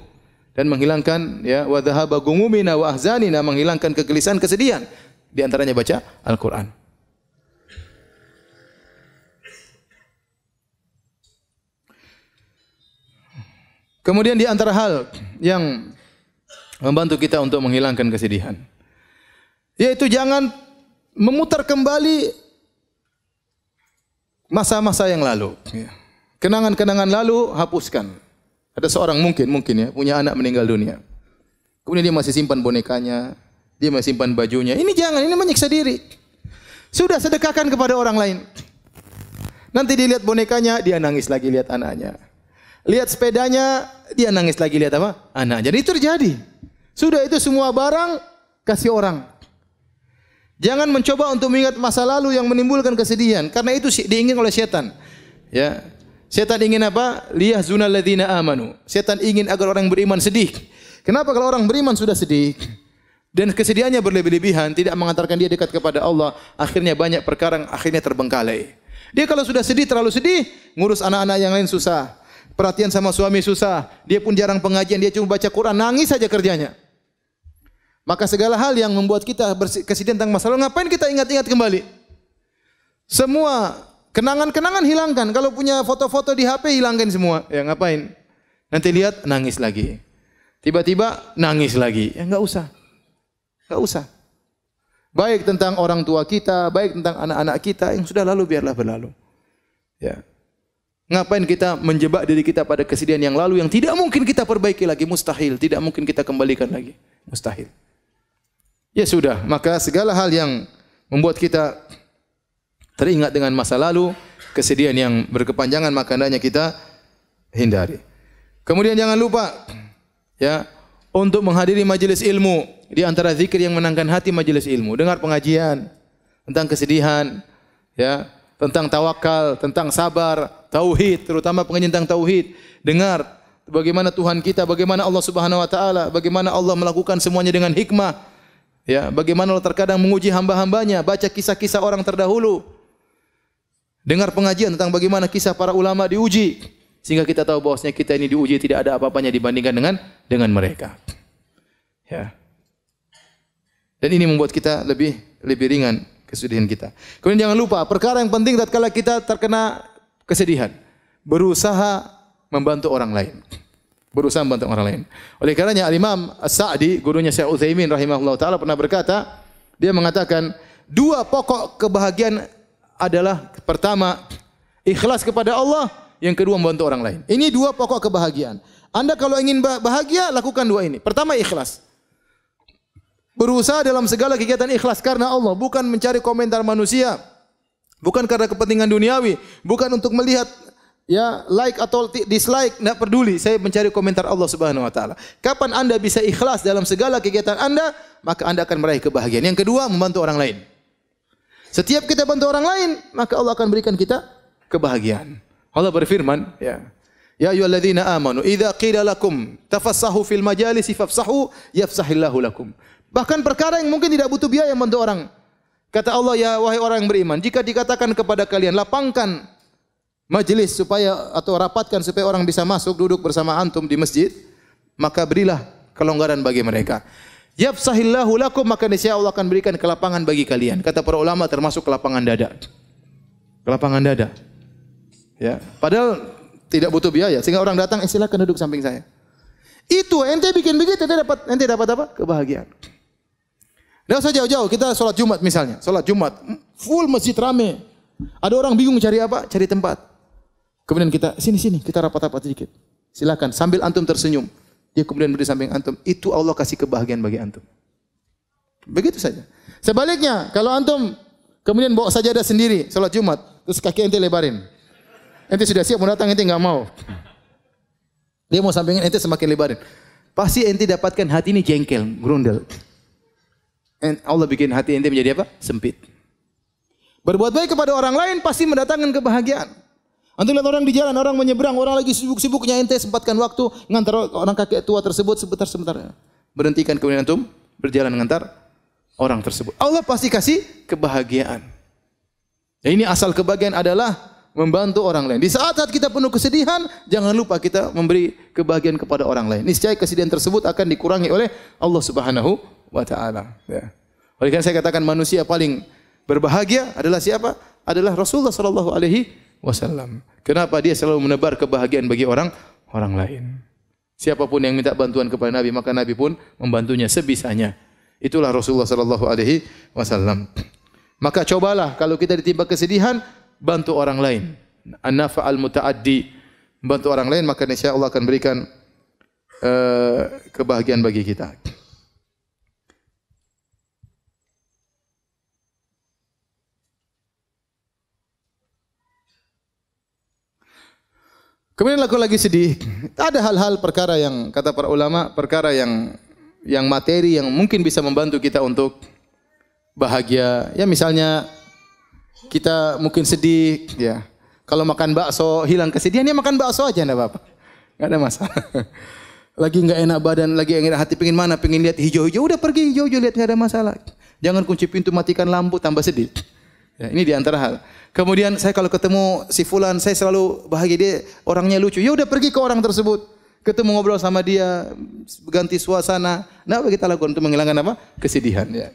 dan menghilangkan wa dhahaba gumumina wa ahzanina, menghilangkan kegelisahan, kesedihan. Di antaranya baca Al-Quran. Kemudian di antara hal yang membantu kita untuk menghilangkan kesedihan, yaitu jangan memutar kembali masa-masa yang lalu. Kenangan-kenangan lalu hapuskan. Ada seorang mungkin ya punya anak meninggal dunia. Kemudian dia masih simpan bonekanya, dia masih simpan bajunya. Ini jangan, ini menyiksa diri. Sudah sedekahkan kepada orang lain. Nanti dilihat bonekanya, dia nangis lagi lihat anaknya. Lihat sepedanya, dia nangis lagi lihat apa? Anaknya. Jadi itu terjadi. Sudah itu semua barang kasih orang. Jangan mencoba untuk mengingat masa lalu yang menimbulkan kesedihan, karena itu diingin oleh setan. Ya. Setan ingin apa? Liyahzunal ladzina amanu. Setan ingin agar orang beriman sedih. Kenapa kalau orang beriman sudah sedih dan kesedihannya berlebih-lebihan, tidak mengantarkan dia dekat kepada Allah, akhirnya banyak perkara akhirnya terbengkalai. Dia kalau sudah sedih, terlalu sedih, ngurus anak-anak yang lain susah. Perhatian sama suami susah. Dia pun jarang pengajian, dia cuma baca Quran, nangis saja kerjanya. Maka segala hal yang membuat kita kesedihan tentang masa lalu, ngapain kita ingat-ingat kembali? Semua kenangan-kenangan hilangkan. Kalau punya foto-foto di HP, hilangkan semua. Ya ngapain? Nanti lihat, nangis lagi. Tiba-tiba, nangis lagi. Ya enggak usah. Enggak usah. Baik tentang orang tua kita, baik tentang anak-anak kita, yang sudah lalu, biarlah berlalu. Ya. Ngapain kita menjebak diri kita pada kesedihan yang lalu, yang tidak mungkin kita perbaiki lagi, mustahil. Tidak mungkin kita kembalikan lagi. Mustahil. Ya sudah, maka segala hal yang membuat kita teringat dengan masa lalu, kesedihan yang berkepanjangan, maka hendaknya kita hindari. Kemudian jangan lupa ya untuk menghadiri majelis ilmu. Di antara zikir yang menenangkan hati majelis ilmu, dengar pengajian tentang kesedihan, ya, tentang tawakal, tentang sabar, tauhid, terutama pengajian tentang tauhid. Dengar bagaimana Tuhan kita, bagaimana Allah Subhanahu wa taala, bagaimana Allah melakukan semuanya dengan hikmah. Ya, bagaimana Allah terkadang menguji hamba-hambanya, baca kisah-kisah orang terdahulu. Dengar pengajian tentang bagaimana kisah para ulama diuji, sehingga kita tahu bahwasanya kita ini diuji tidak ada apa-apanya dibandingkan dengan mereka. Ya. Dan ini membuat kita lebih ringan kesedihan kita. Kemudian jangan lupa perkara yang penting tatkala kita terkena kesedihan, berusaha membantu orang lain. Berusaha membantu orang lain. Oleh karenanya Al-Imam As-Sa'di, gurunya Syekh Utsaimin rahimahullah taala pernah berkata, dia mengatakan, dua pokok kebahagiaan adalah pertama ikhlas kepada Allah, yang kedua membantu orang lain. Ini dua pokok kebahagiaan. Anda kalau ingin bahagia, lakukan dua ini. Pertama ikhlas. Berusaha dalam segala kegiatan ikhlas karena Allah, bukan mencari komentar manusia, bukan karena kepentingan duniawi, bukan untuk melihat ya like atau dislike, tidak peduli. Saya mencari komentar Allah Subhanahu wa taala. Kapan Anda bisa ikhlas dalam segala kegiatan Anda, maka Anda akan meraih kebahagiaan. Yang kedua, membantu orang lain. Setiap kita bantu orang lain, maka Allah akan berikan kita kebahagiaan. Allah berfirman, ya ayyuhalladzina amanu idza qila lakum tafassahu fil majalisi fafsahu yafsahillahu lakum. Bahkan perkara yang mungkin tidak butuh biaya membantu orang. Kata Allah, ya wahai orang yang beriman, jika dikatakan kepada kalian lapangkan majelis supaya atau rapatkan supaya orang bisa masuk duduk bersama antum di masjid, maka berilah kelonggaran bagi mereka. Yafsahillahu lakum, maka niscaya Allah akan berikan kelapangan bagi kalian. Kata para ulama termasuk kelapangan dada. Kelapangan dada. Ya, padahal tidak butuh biaya sehingga orang datang, silakan duduk samping saya. Itu ente bikin begitu, ente dapat apa? Kebahagiaan. Tidak usah jauh-jauh, kita sholat Jumat misalnya, sholat Jumat full masjid rame. Ada orang bingung cari apa? Cari tempat. Kemudian kita sini kita rapat-rapat sedikit. Silakan sambil antum tersenyum. Dia kemudian berdiri samping antum. Itu Allah kasih kebahagiaan bagi antum. Begitu saja. Sebaliknya, kalau antum kemudian bawa sajadah sendiri salat Jumat, terus kaki ente lebarin. Ente sudah siap mau datang, ente enggak mau. Dia mau sampingin, ente semakin lebarin. Pasti ente dapatkan hati ini jengkel, grundel. Allah bikin hati ente menjadi apa? Sempit. Berbuat baik kepada orang lain pasti mendatangkan kebahagiaan. Antum lihat orang di jalan, orang menyeberang, orang lagi sibuk-sibuknya, ente sempatkan waktu ngantar orang kakek tua tersebut sebentar. Berhentikan kemudian antum berjalan mengantar orang tersebut. Allah pasti kasih kebahagiaan. Ya, ini asal kebahagiaan adalah membantu orang lain. Di saat-saat kita penuh kesedihan, jangan lupa kita memberi kebahagiaan kepada orang lain. Niscaya kesedihan tersebut akan dikurangi oleh Allah Subhanahu wa taala. Ya. Oleh karena saya katakan manusia paling berbahagia adalah siapa? Adalah Rasulullah sallallahu alaihi wasallam. Kenapa? Dia selalu menebar kebahagiaan bagi orang lain. Siapapun yang minta bantuan kepada Nabi, maka Nabi pun membantunya sebisanya. Itulah Rasulullah sallallahu alaihi wasallam. Maka cobalah kalau kita ditimpa kesedihan, bantu orang lain. An-nafa'al muta'addi. membantu orang lain, maka insya Allah akan berikan kebahagiaan bagi kita. Kemudian aku lagi sedih. Ada hal-hal perkara yang kata para ulama, perkara yang materi yang mungkin bisa membantu kita untuk bahagia. Ya misalnya kita mungkin sedih, ya. Kalau makan bakso hilang kesedihan, ya makan bakso aja enggak apa-apa. Enggak ada masalah. Lagi enggak enak badan, lagi enggak enak hati, pengin mana? Pengin lihat hijau-hijau, udah pergi hijau-hijau lihat, enggak ada masalah. Jangan kunci pintu, matikan lampu, tambah sedih. Ya, ini di antara hal. Kemudian saya kalau ketemu si fulan, saya selalu bahagia, dia orangnya lucu. Ya udah pergi ke orang tersebut. Ketemu ngobrol sama dia, ganti suasana. Nah, apa kita lakukan untuk menghilangkan apa? Kesedihan, ya.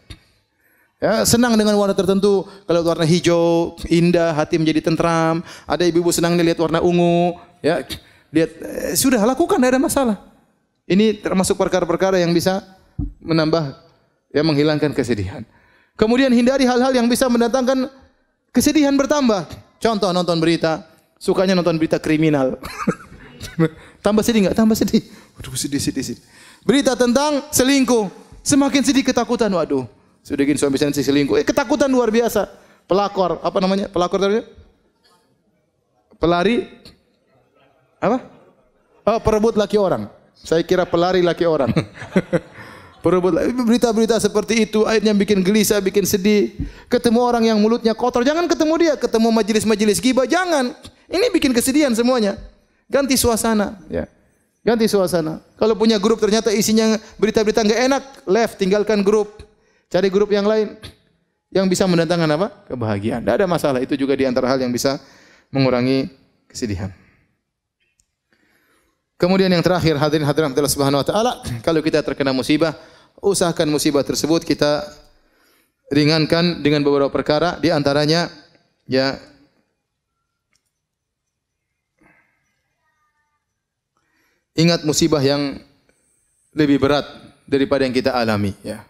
Ya, senang dengan warna tertentu. Kalau warna hijau, indah, hati menjadi tentram. Ada ibu-ibu senang lihat warna ungu, ya. Lihat sudah lakukan, tidak ada masalah. Ini termasuk perkara-perkara yang bisa menambah, ya, menghilangkan kesedihan. Kemudian hindari hal-hal yang bisa mendatangkan kesedihan bertambah. Contoh nonton berita, sukanya nonton berita kriminal. Tambah sedih enggak? Tambah sedih. Waduh, sedih. Berita tentang selingkuh, semakin sedih, ketakutan. Waduh, sudah gini suami saya selingkuh. Ketakutan luar biasa. Pelakor, apa namanya? Pelakor tadi? Pelari apa? Oh, perebut laki orang. Saya kira pelari laki orang. Perebut berita-berita seperti itu akhirnya bikin gelisah, bikin sedih. Ketemu orang yang mulutnya kotor, jangan ketemu dia. Ketemu majelis-majelis ghibah, jangan. Ini bikin kesedihan semuanya. Ganti suasana, ya. Ganti suasana. Kalau punya grup ternyata isinya berita-berita enggak enak, left, tinggalkan grup. Cari grup yang lain yang bisa mendatangkan apa? Kebahagiaan. Tidak ada masalah, itu juga di antara hal yang bisa mengurangi kesedihan. Kemudian yang terakhir, hadirin hadirat Allah Subhanahu wa taala, kalau kita terkena musibah, usahakan musibah tersebut kita ringankan dengan beberapa perkara, di antaranya ya ingat musibah yang lebih berat daripada yang kita alami, ya.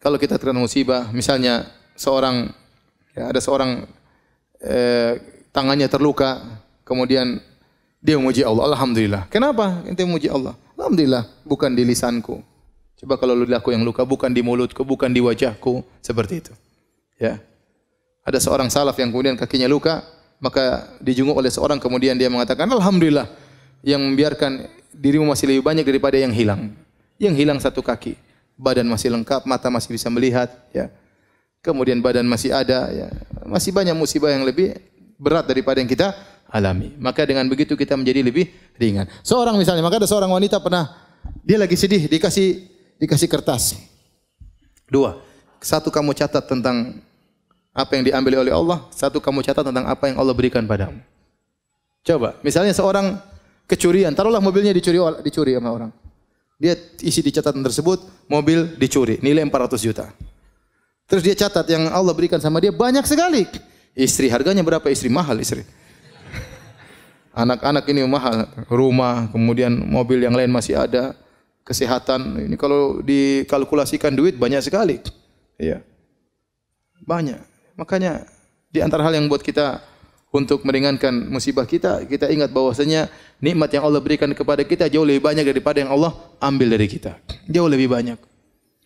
Kalau kita terkena musibah, misalnya ada seorang tangannya terluka, kemudian dia memuji Allah, alhamdulillah. Kenapa ente memuji Allah? Alhamdulillah, bukan di lisanku. Coba kalau lidahku yang luka, bukan di mulutku, bukan di wajahku, seperti itu. Ya. Ada seorang salaf yang kemudian kakinya luka, maka dijenguk oleh seorang, kemudian dia mengatakan, alhamdulillah, yang membiarkan dirimu masih lebih banyak daripada yang hilang. Yang hilang satu kaki, badan masih lengkap, mata masih bisa melihat, ya. Kemudian badan masih ada, ya. Masih banyak musibah yang lebih berat daripada yang kita alami. Maka dengan begitu kita menjadi lebih ringan. Seorang misalnya, maka ada seorang wanita pernah dia lagi sedih, dikasih kertas. 2. Satu kamu catat tentang apa yang diambil oleh Allah, satu kamu catat tentang apa yang Allah berikan padamu. Coba, misalnya seorang kecurian, taruhlah mobilnya dicuri sama orang. Dia isi di catatan tersebut, mobil dicuri, nilai 400 juta. Terus dia catat yang Allah berikan sama dia banyak sekali. Istri, harganya berapa istri? Mahal istri. Anak-anak ini mahal, rumah, kemudian mobil yang lain masih ada, kesehatan. Ini kalau dikalkulasikan duit banyak sekali. Iya. Banyak. Makanya di antara hal yang buat kita untuk meringankan musibah kita ingat bahwasanya nikmat yang Allah berikan kepada kita jauh lebih banyak daripada yang Allah ambil dari kita. Jauh lebih banyak.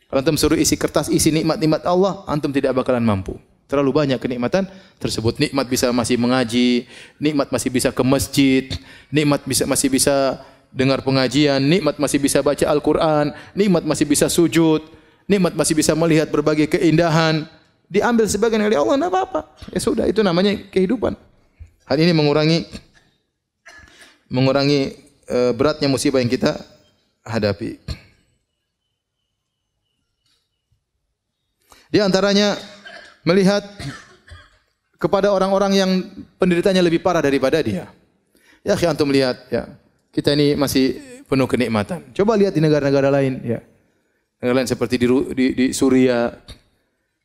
Kalau antum suruh isi kertas isi nikmat-nikmat Allah, antum tidak bakalan mampu. Terlalu banyak kenikmatan tersebut. Nikmat bisa masih mengaji, nikmat masih bisa ke masjid, nikmat masih bisa dengar pengajian, nikmat masih bisa baca Al-Quran, nikmat masih bisa sujud, nikmat masih bisa melihat berbagai keindahan. Diambil sebagian oleh Allah, tidak apa-apa. Ya sudah, itu namanya kehidupan. Hal ini mengurangi beratnya musibah yang kita hadapi. Di antaranya melihat kepada orang-orang yang penderitanya lebih parah daripada dia. Ya, antum lihat, ya, kita ini masih penuh kenikmatan. Coba lihat di negara-negara lain, ya. Negara lain seperti di Suriah.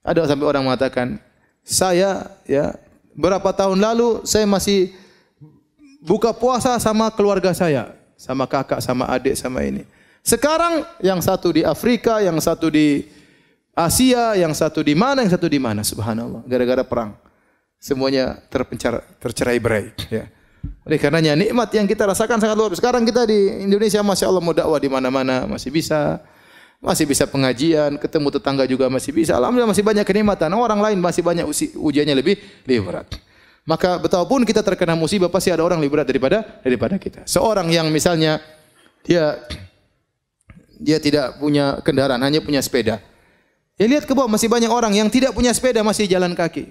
Ada sampai orang mengatakan, saya, ya, berapa tahun lalu saya masih buka puasa sama keluarga saya, sama kakak, sama adik, sama ini. Sekarang yang satu di Afrika, yang satu di Asia, yang satu di mana, subhanallah, gara-gara perang. Semuanya tercerai-berai, ya. Oleh karenanya nikmat yang kita rasakan sangat luar biasa. Sekarang kita di Indonesia Masya Allah mau dakwah di mana-mana masih bisa. Masih bisa pengajian, ketemu tetangga juga masih bisa. Alhamdulillah masih banyak kenikmatan. Orang lain masih banyak ujiannya lebih berat. Maka betapapun kita terkena musibah pasti ada orang lebih berat daripada kita. Seorang yang misalnya dia tidak punya kendaraan, hanya punya sepeda. Ya lihat ke bawah masih banyak orang yang tidak punya sepeda masih jalan kaki.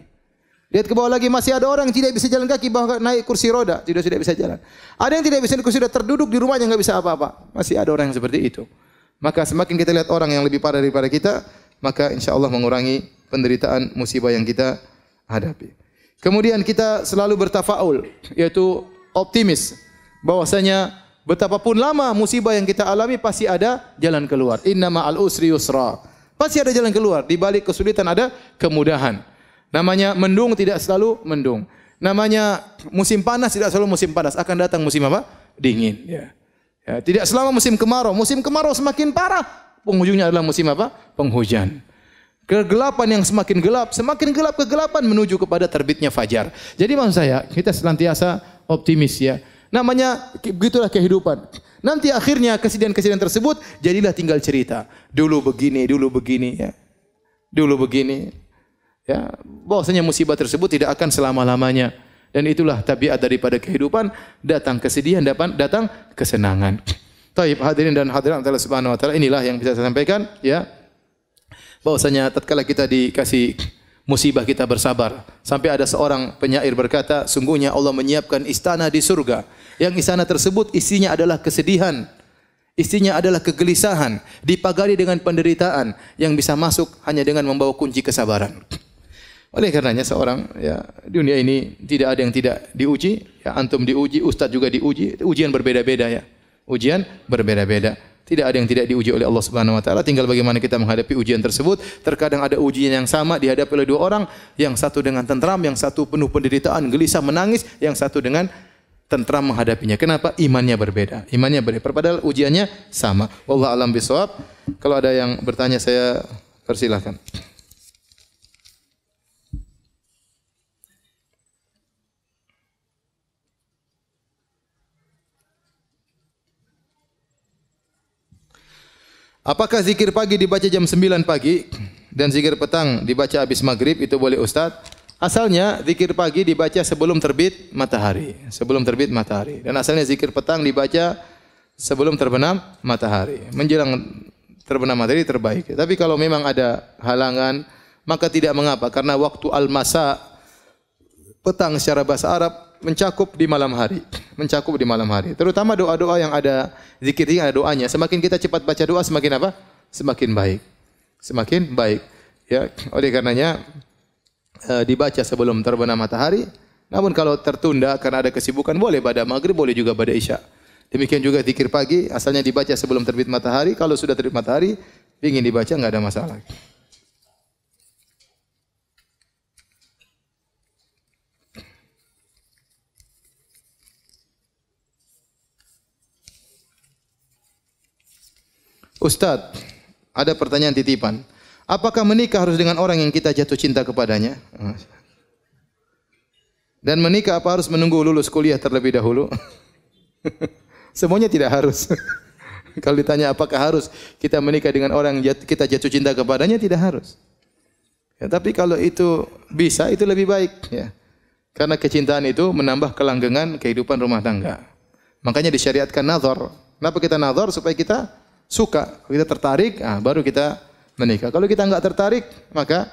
Lihat ke bawah lagi masih ada orang yang tidak bisa jalan kaki bahkan naik kursi roda tidak bisa jalan. Ada yang tidak bisa naik kursi roda terduduk di rumahnya enggak bisa apa-apa. Masih ada orang yang seperti itu. Maka semakin kita lihat orang yang lebih parah daripada kita, maka insya Allah mengurangi penderitaan musibah yang kita hadapi. Kemudian kita selalu bertafaul, yaitu optimis bahwasanya betapapun lama musibah yang kita alami pasti ada jalan keluar. Inna ma'al usri yusra. Pasti ada jalan keluar. Di balik kesulitan ada kemudahan. Namanya mendung tidak selalu mendung. Namanya musim panas tidak selalu musim panas. Akan datang musim apa? Dingin. Ya, tidak selama musim kemarau. Musim kemarau semakin parah. Penghujungnya adalah musim apa? Penghujan. Kegelapan yang semakin gelap kegelapan menuju kepada terbitnya fajar. Jadi maksud saya, kita senantiasa optimis ya. Namanya begitulah kehidupan. Nanti akhirnya kesedihan-kesedihan tersebut jadilah tinggal cerita. Dulu begini ya. Dulu begini. Ya, bahwasanya musibah tersebut tidak akan selama-lamanya. Dan itulah tabiat daripada kehidupan, datang kesedihan, datang kesenangan. Taib hadirin dan hadirat Allah Subhanahu wa taala, inilah yang bisa saya sampaikan ya. Bahwasanya tatkala kita dikasih musibah kita bersabar. Sampai ada seorang penyair berkata, sungguhnya Allah menyiapkan istana di surga. Yang istana tersebut isinya adalah kesedihan. Isinya adalah kegelisahan, dipagari dengan penderitaan yang bisa masuk hanya dengan membawa kunci kesabaran. Oleh karenanya seorang ya dunia ini tidak ada yang tidak diuji, ya antum diuji, ustaz juga diuji, ujian berbeda-beda ya. Ujian berbeda-beda. Tidak ada yang tidak diuji oleh Allah Subhanahu wa taala, tinggal bagaimana kita menghadapi ujian tersebut. Terkadang ada ujian yang sama dihadapi oleh dua orang, yang satu dengan tentram, yang satu penuh penderitaan, gelisah menangis, yang satu dengan tentram menghadapinya. Kenapa? Imannya berbeda. Imannya berbeda. Padahal ujiannya sama. Wallahu a'lam bishawab. Kalau ada yang bertanya saya persilahkan. Apakah zikir pagi dibaca jam 9 pagi dan zikir petang dibaca habis maghrib itu boleh Ustaz? Asalnya zikir pagi dibaca sebelum terbit matahari. Sebelum terbit matahari. Dan asalnya zikir petang dibaca sebelum terbenam matahari. Menjelang terbenam matahari terbaik. Tapi kalau memang ada halangan, maka tidak mengapa. Karena waktu al-masa, petang secara bahasa Arab, mencakup di malam hari. Mencakup di malam hari. Terutama doa-doa yang ada zikir yang ada doanya. Semakin kita cepat baca doa, semakin apa? Semakin baik. Semakin baik. Ya, oleh karenanya dibaca sebelum terbenam matahari. Namun kalau tertunda karena ada kesibukan, boleh pada maghrib, boleh juga pada isya. Demikian juga zikir pagi, asalnya dibaca sebelum terbit matahari. Kalau sudah terbit matahari, ingin dibaca enggak ada masalah. Ustaz, ada pertanyaan titipan. Apakah menikah harus dengan orang yang kita jatuh cinta kepadanya? Dan menikah apa harus menunggu lulus kuliah terlebih dahulu? Semuanya tidak harus. Kalau ditanya apakah harus kita menikah dengan orang yang kita jatuh cinta kepadanya, tidak harus. Ya, tapi kalau itu bisa, itu lebih baik. Ya. Karena kecintaan itu menambah kelanggengan kehidupan rumah tangga. Makanya disyariatkan nazar. Kenapa kita nazar? Supaya kita suka, kita tertarik, baru kita menikah. Kalau kita enggak tertarik, maka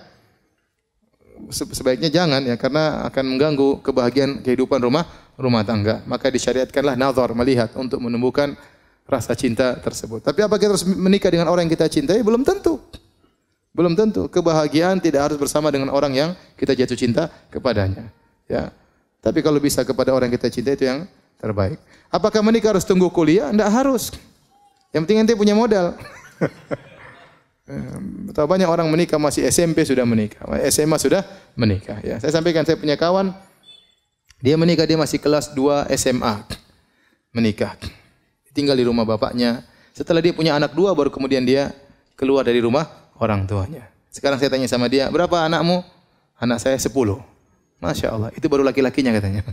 sebaiknya jangan ya, karena akan mengganggu kebahagiaan kehidupan rumah tangga. Maka disyariatkanlah nazar, melihat untuk menumbuhkan rasa cinta tersebut. Tapi apa kita harus menikah dengan orang yang kita cintai? Belum tentu. Belum tentu. Kebahagiaan tidak harus bersama dengan orang yang kita jatuh cinta kepadanya. Ya. Tapi kalau bisa kepada orang yang kita cintai itu yang terbaik. Apakah menikah harus tunggu kuliah? Tidak harus. Yang penting ente punya modal. Betapa banyak orang menikah masih SMP sudah menikah, SMA sudah menikah. Ya, saya sampaikan saya punya kawan, dia menikah dia masih kelas 2 SMA, menikah, tinggal di rumah bapaknya. Setelah dia punya anak 2, baru kemudian dia keluar dari rumah orang tuanya. Sekarang saya tanya sama dia, berapa anakmu? Anak saya 10. Masya Allah, itu baru laki-lakinya katanya.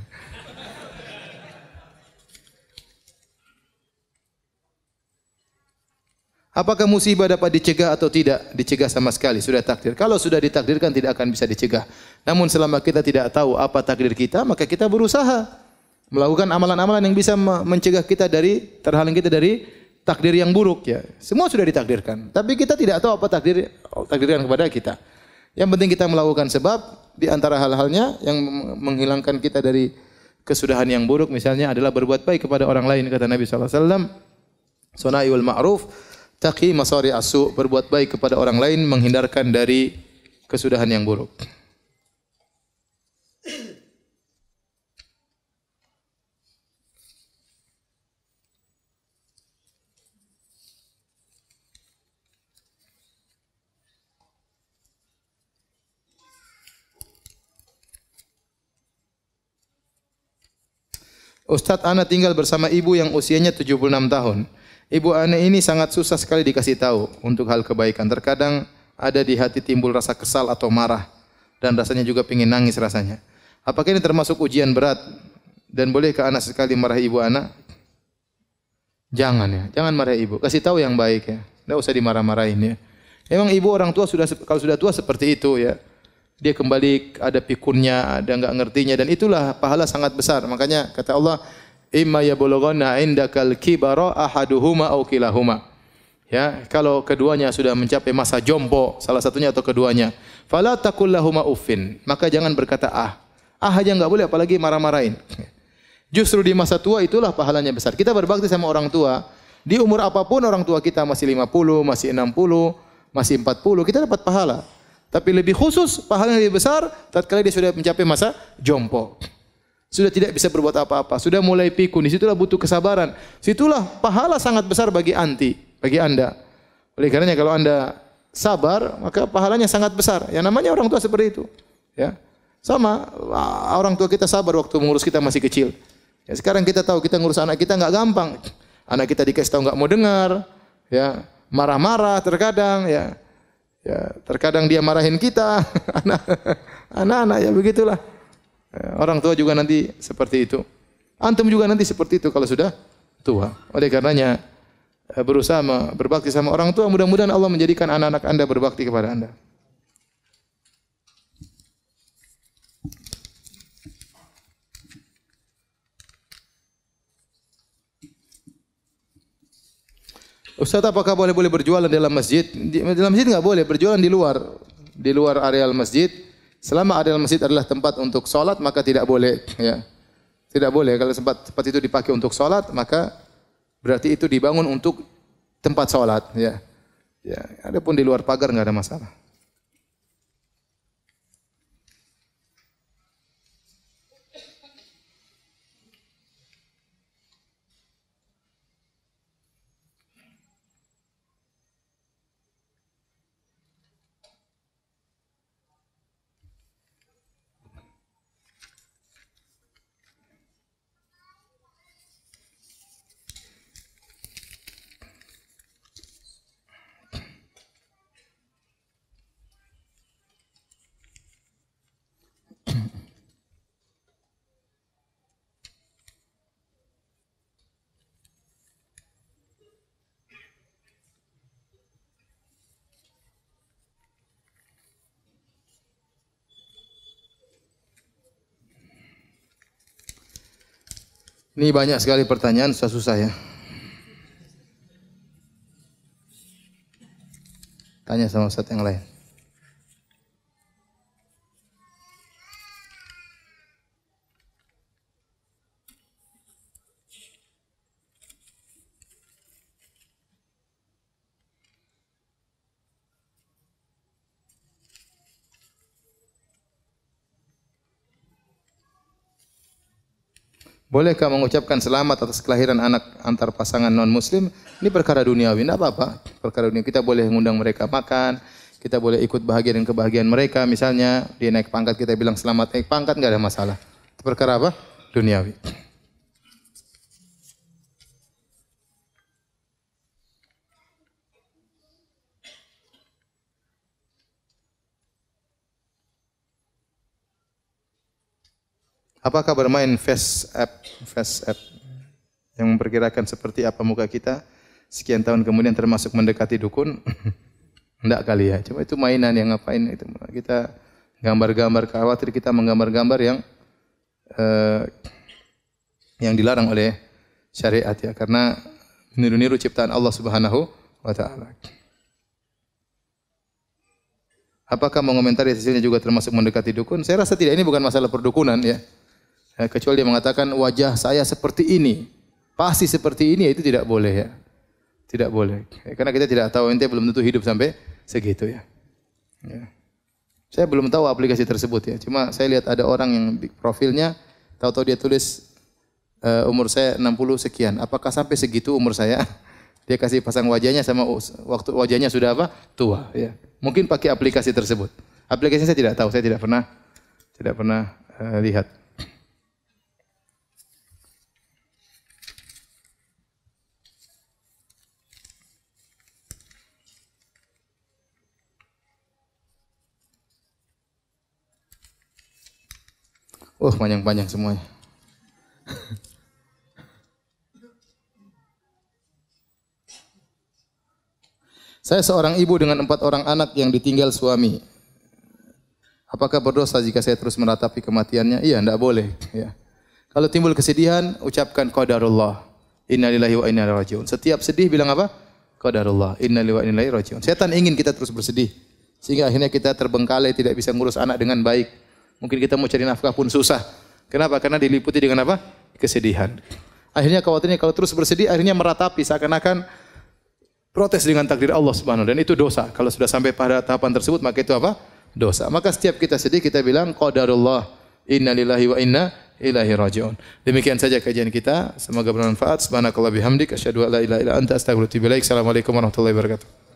Apakah musibah dapat dicegah atau tidak? Dicegah sama sekali, sudah takdir. Kalau sudah ditakdirkan tidak akan bisa dicegah. Namun selama kita tidak tahu apa takdir kita, maka kita berusaha melakukan amalan-amalan yang bisa mencegah kita dari terhalang kita dari takdir yang buruk ya. Semua sudah ditakdirkan, tapi kita tidak tahu apa takdirkan kepada kita. Yang penting kita melakukan sebab di antara hal-halnya yang menghilangkan kita dari kesudahan yang buruk misalnya adalah berbuat baik kepada orang lain kata Nabi sallallahu alaihi wasallam. Sunaiul ma'ruf taqi masari asu, berbuat baik kepada orang lain menghindarkan dari kesudahan yang buruk. Ustadz, ana tinggal bersama ibu yang usianya 76 tahun. Ibu ana ini sangat susah sekali dikasih tahu untuk hal kebaikan. Terkadang ada di hati timbul rasa kesal atau marah dan rasanya juga ingin nangis rasanya. Apakah ini termasuk ujian berat dan bolehkah anak sekali marah ibu anak? Jangan ya, jangan marah ibu. Kasih tahu yang baik ya. Tidak usah dimarah-marahin ya. Memang ibu orang tua kalau sudah tua seperti itu ya. Dia kembali ada pikunnya, ada enggak ngertinya dan itulah pahala sangat besar. Makanya kata Allah, "Imma yablughanna indakal kibara ahaduhuma aw kilahuma." Ya, kalau keduanya sudah mencapai masa jompo, salah satunya atau keduanya, fala taqul lahumā uffin. Maka jangan berkata ah. Ah aja enggak boleh apalagi marah-marahin. Justru di masa tua itulah pahalanya besar. Kita berbakti sama orang tua, di umur apapun orang tua kita masih 50, masih 60, masih 40, kita dapat pahala. Tapi lebih khusus, pahala yang lebih besar tatkala dia sudah mencapai masa jompo. Sudah tidak bisa berbuat apa-apa, sudah mulai pikun, di situlah butuh kesabaran. Situlah pahala sangat besar bagi Anda. Oleh karenanya kalau Anda sabar, maka pahalanya sangat besar. Yang namanya orang tua seperti itu. Ya. Sama orang tua kita sabar waktu mengurus kita masih kecil. Ya, sekarang kita tahu kita ngurus anak kita enggak gampang. Anak kita dikasih tahu enggak mau dengar, ya, marah-marah terkadang, ya. Ya, terkadang dia marahin kita, anak-anak ya begitulah. Orang tua juga nanti seperti itu. Antum juga nanti seperti itu kalau sudah tua. Oleh karenanya berusaha berbakti sama orang tua. Mudah-mudahan Allah menjadikan anak-anak Anda berbakti kepada Anda. Ustaz, apakah boleh berjualan dalam masjid? Di dalam masjid enggak boleh, berjualan di luar areal masjid. Selama areal masjid adalah tempat untuk salat, maka tidak boleh, ya. Tidak boleh kalau tempat itu dipakai untuk salat, maka berarti itu dibangun untuk tempat salat, ya. Ya, adapun di luar pagar enggak ada masalah. Ini banyak sekali pertanyaan, susah ya. Tanya sama Ustaz yang lain. Bolehkah mengucapkan selamat atas kelahiran anak antar pasangan non-muslim? Ini perkara duniawi, tidak apa-apa. Perkara dunia, kita boleh mengundang mereka makan, kita boleh ikut bahagia dan kebahagiaan mereka. Misalnya dia naik pangkat, kita bilang selamat naik pangkat, enggak ada masalah. Itu perkara apa? Duniawi. Apakah bermain face app yang memperkirakan seperti apa muka kita? sekian tahun kemudian termasuk mendekati dukun? Enggak kali ya. Cuma itu mainan yang ngapain itu. Kita gambar-gambar, khawatir kita menggambar-gambar yang dilarang oleh syariat ya, karena meniru-niru ciptaan Allah Subhanahu wa taala. Apakah mengomentari hasilnya juga termasuk mendekati dukun? Saya rasa tidak, ini bukan masalah perdukunan ya. Kecuali dia mengatakan wajah saya seperti ini, pasti seperti ini, itu tidak boleh ya. Tidak boleh. Karena kita tidak tahu, ente belum tentu hidup sampai segitu ya. Saya belum tahu aplikasi tersebut ya. Cuma saya lihat ada orang yang profilnya, tahu-tahu dia tulis umur saya 60 sekian. Apakah sampai segitu umur saya? Dia kasih pasang wajahnya sama waktu wajahnya sudah apa? Tua ya. Mungkin pakai aplikasi tersebut. Aplikasinya saya tidak tahu, saya tidak pernah lihat. Oh, panjang-panjang semuanya. Saya seorang ibu dengan 4 orang anak yang ditinggal suami. Apakah berdosa jika saya terus meratapi kematiannya? Iya, tidak boleh. Ya. Kalau timbul kesedihan, ucapkan qadarullah. Innalillahi wa inna ilaihi raji'un. Setiap sedih bilang apa? Qadarullah. Innalillahi wa inna ilaihi raji'un. Setan ingin kita terus bersedih. Sehingga akhirnya kita terbengkalai, tidak bisa ngurus anak dengan baik. Mungkin kita mau cari nafkah pun susah. Kenapa? Karena diliputi dengan apa? Kesedihan. Akhirnya khawatirnya kalau terus bersedih, akhirnya meratapi seakan-akan protes dengan takdir Allah Subhanahu wa taala, dan itu dosa. Kalau sudah sampai pada tahapan tersebut, maka itu apa? Dosa. Maka setiap kita sedih, kita bilang qadarullah, innalillahi wa inna ilaihi raji'un. Demikian saja kajian kita. Semoga bermanfaat. Subhanakallah bihamdik, asyhadu an la ilaha illa anta, astaghfiruka wa atubu ilaik. Assalamualaikum warahmatullahi wabarakatuh.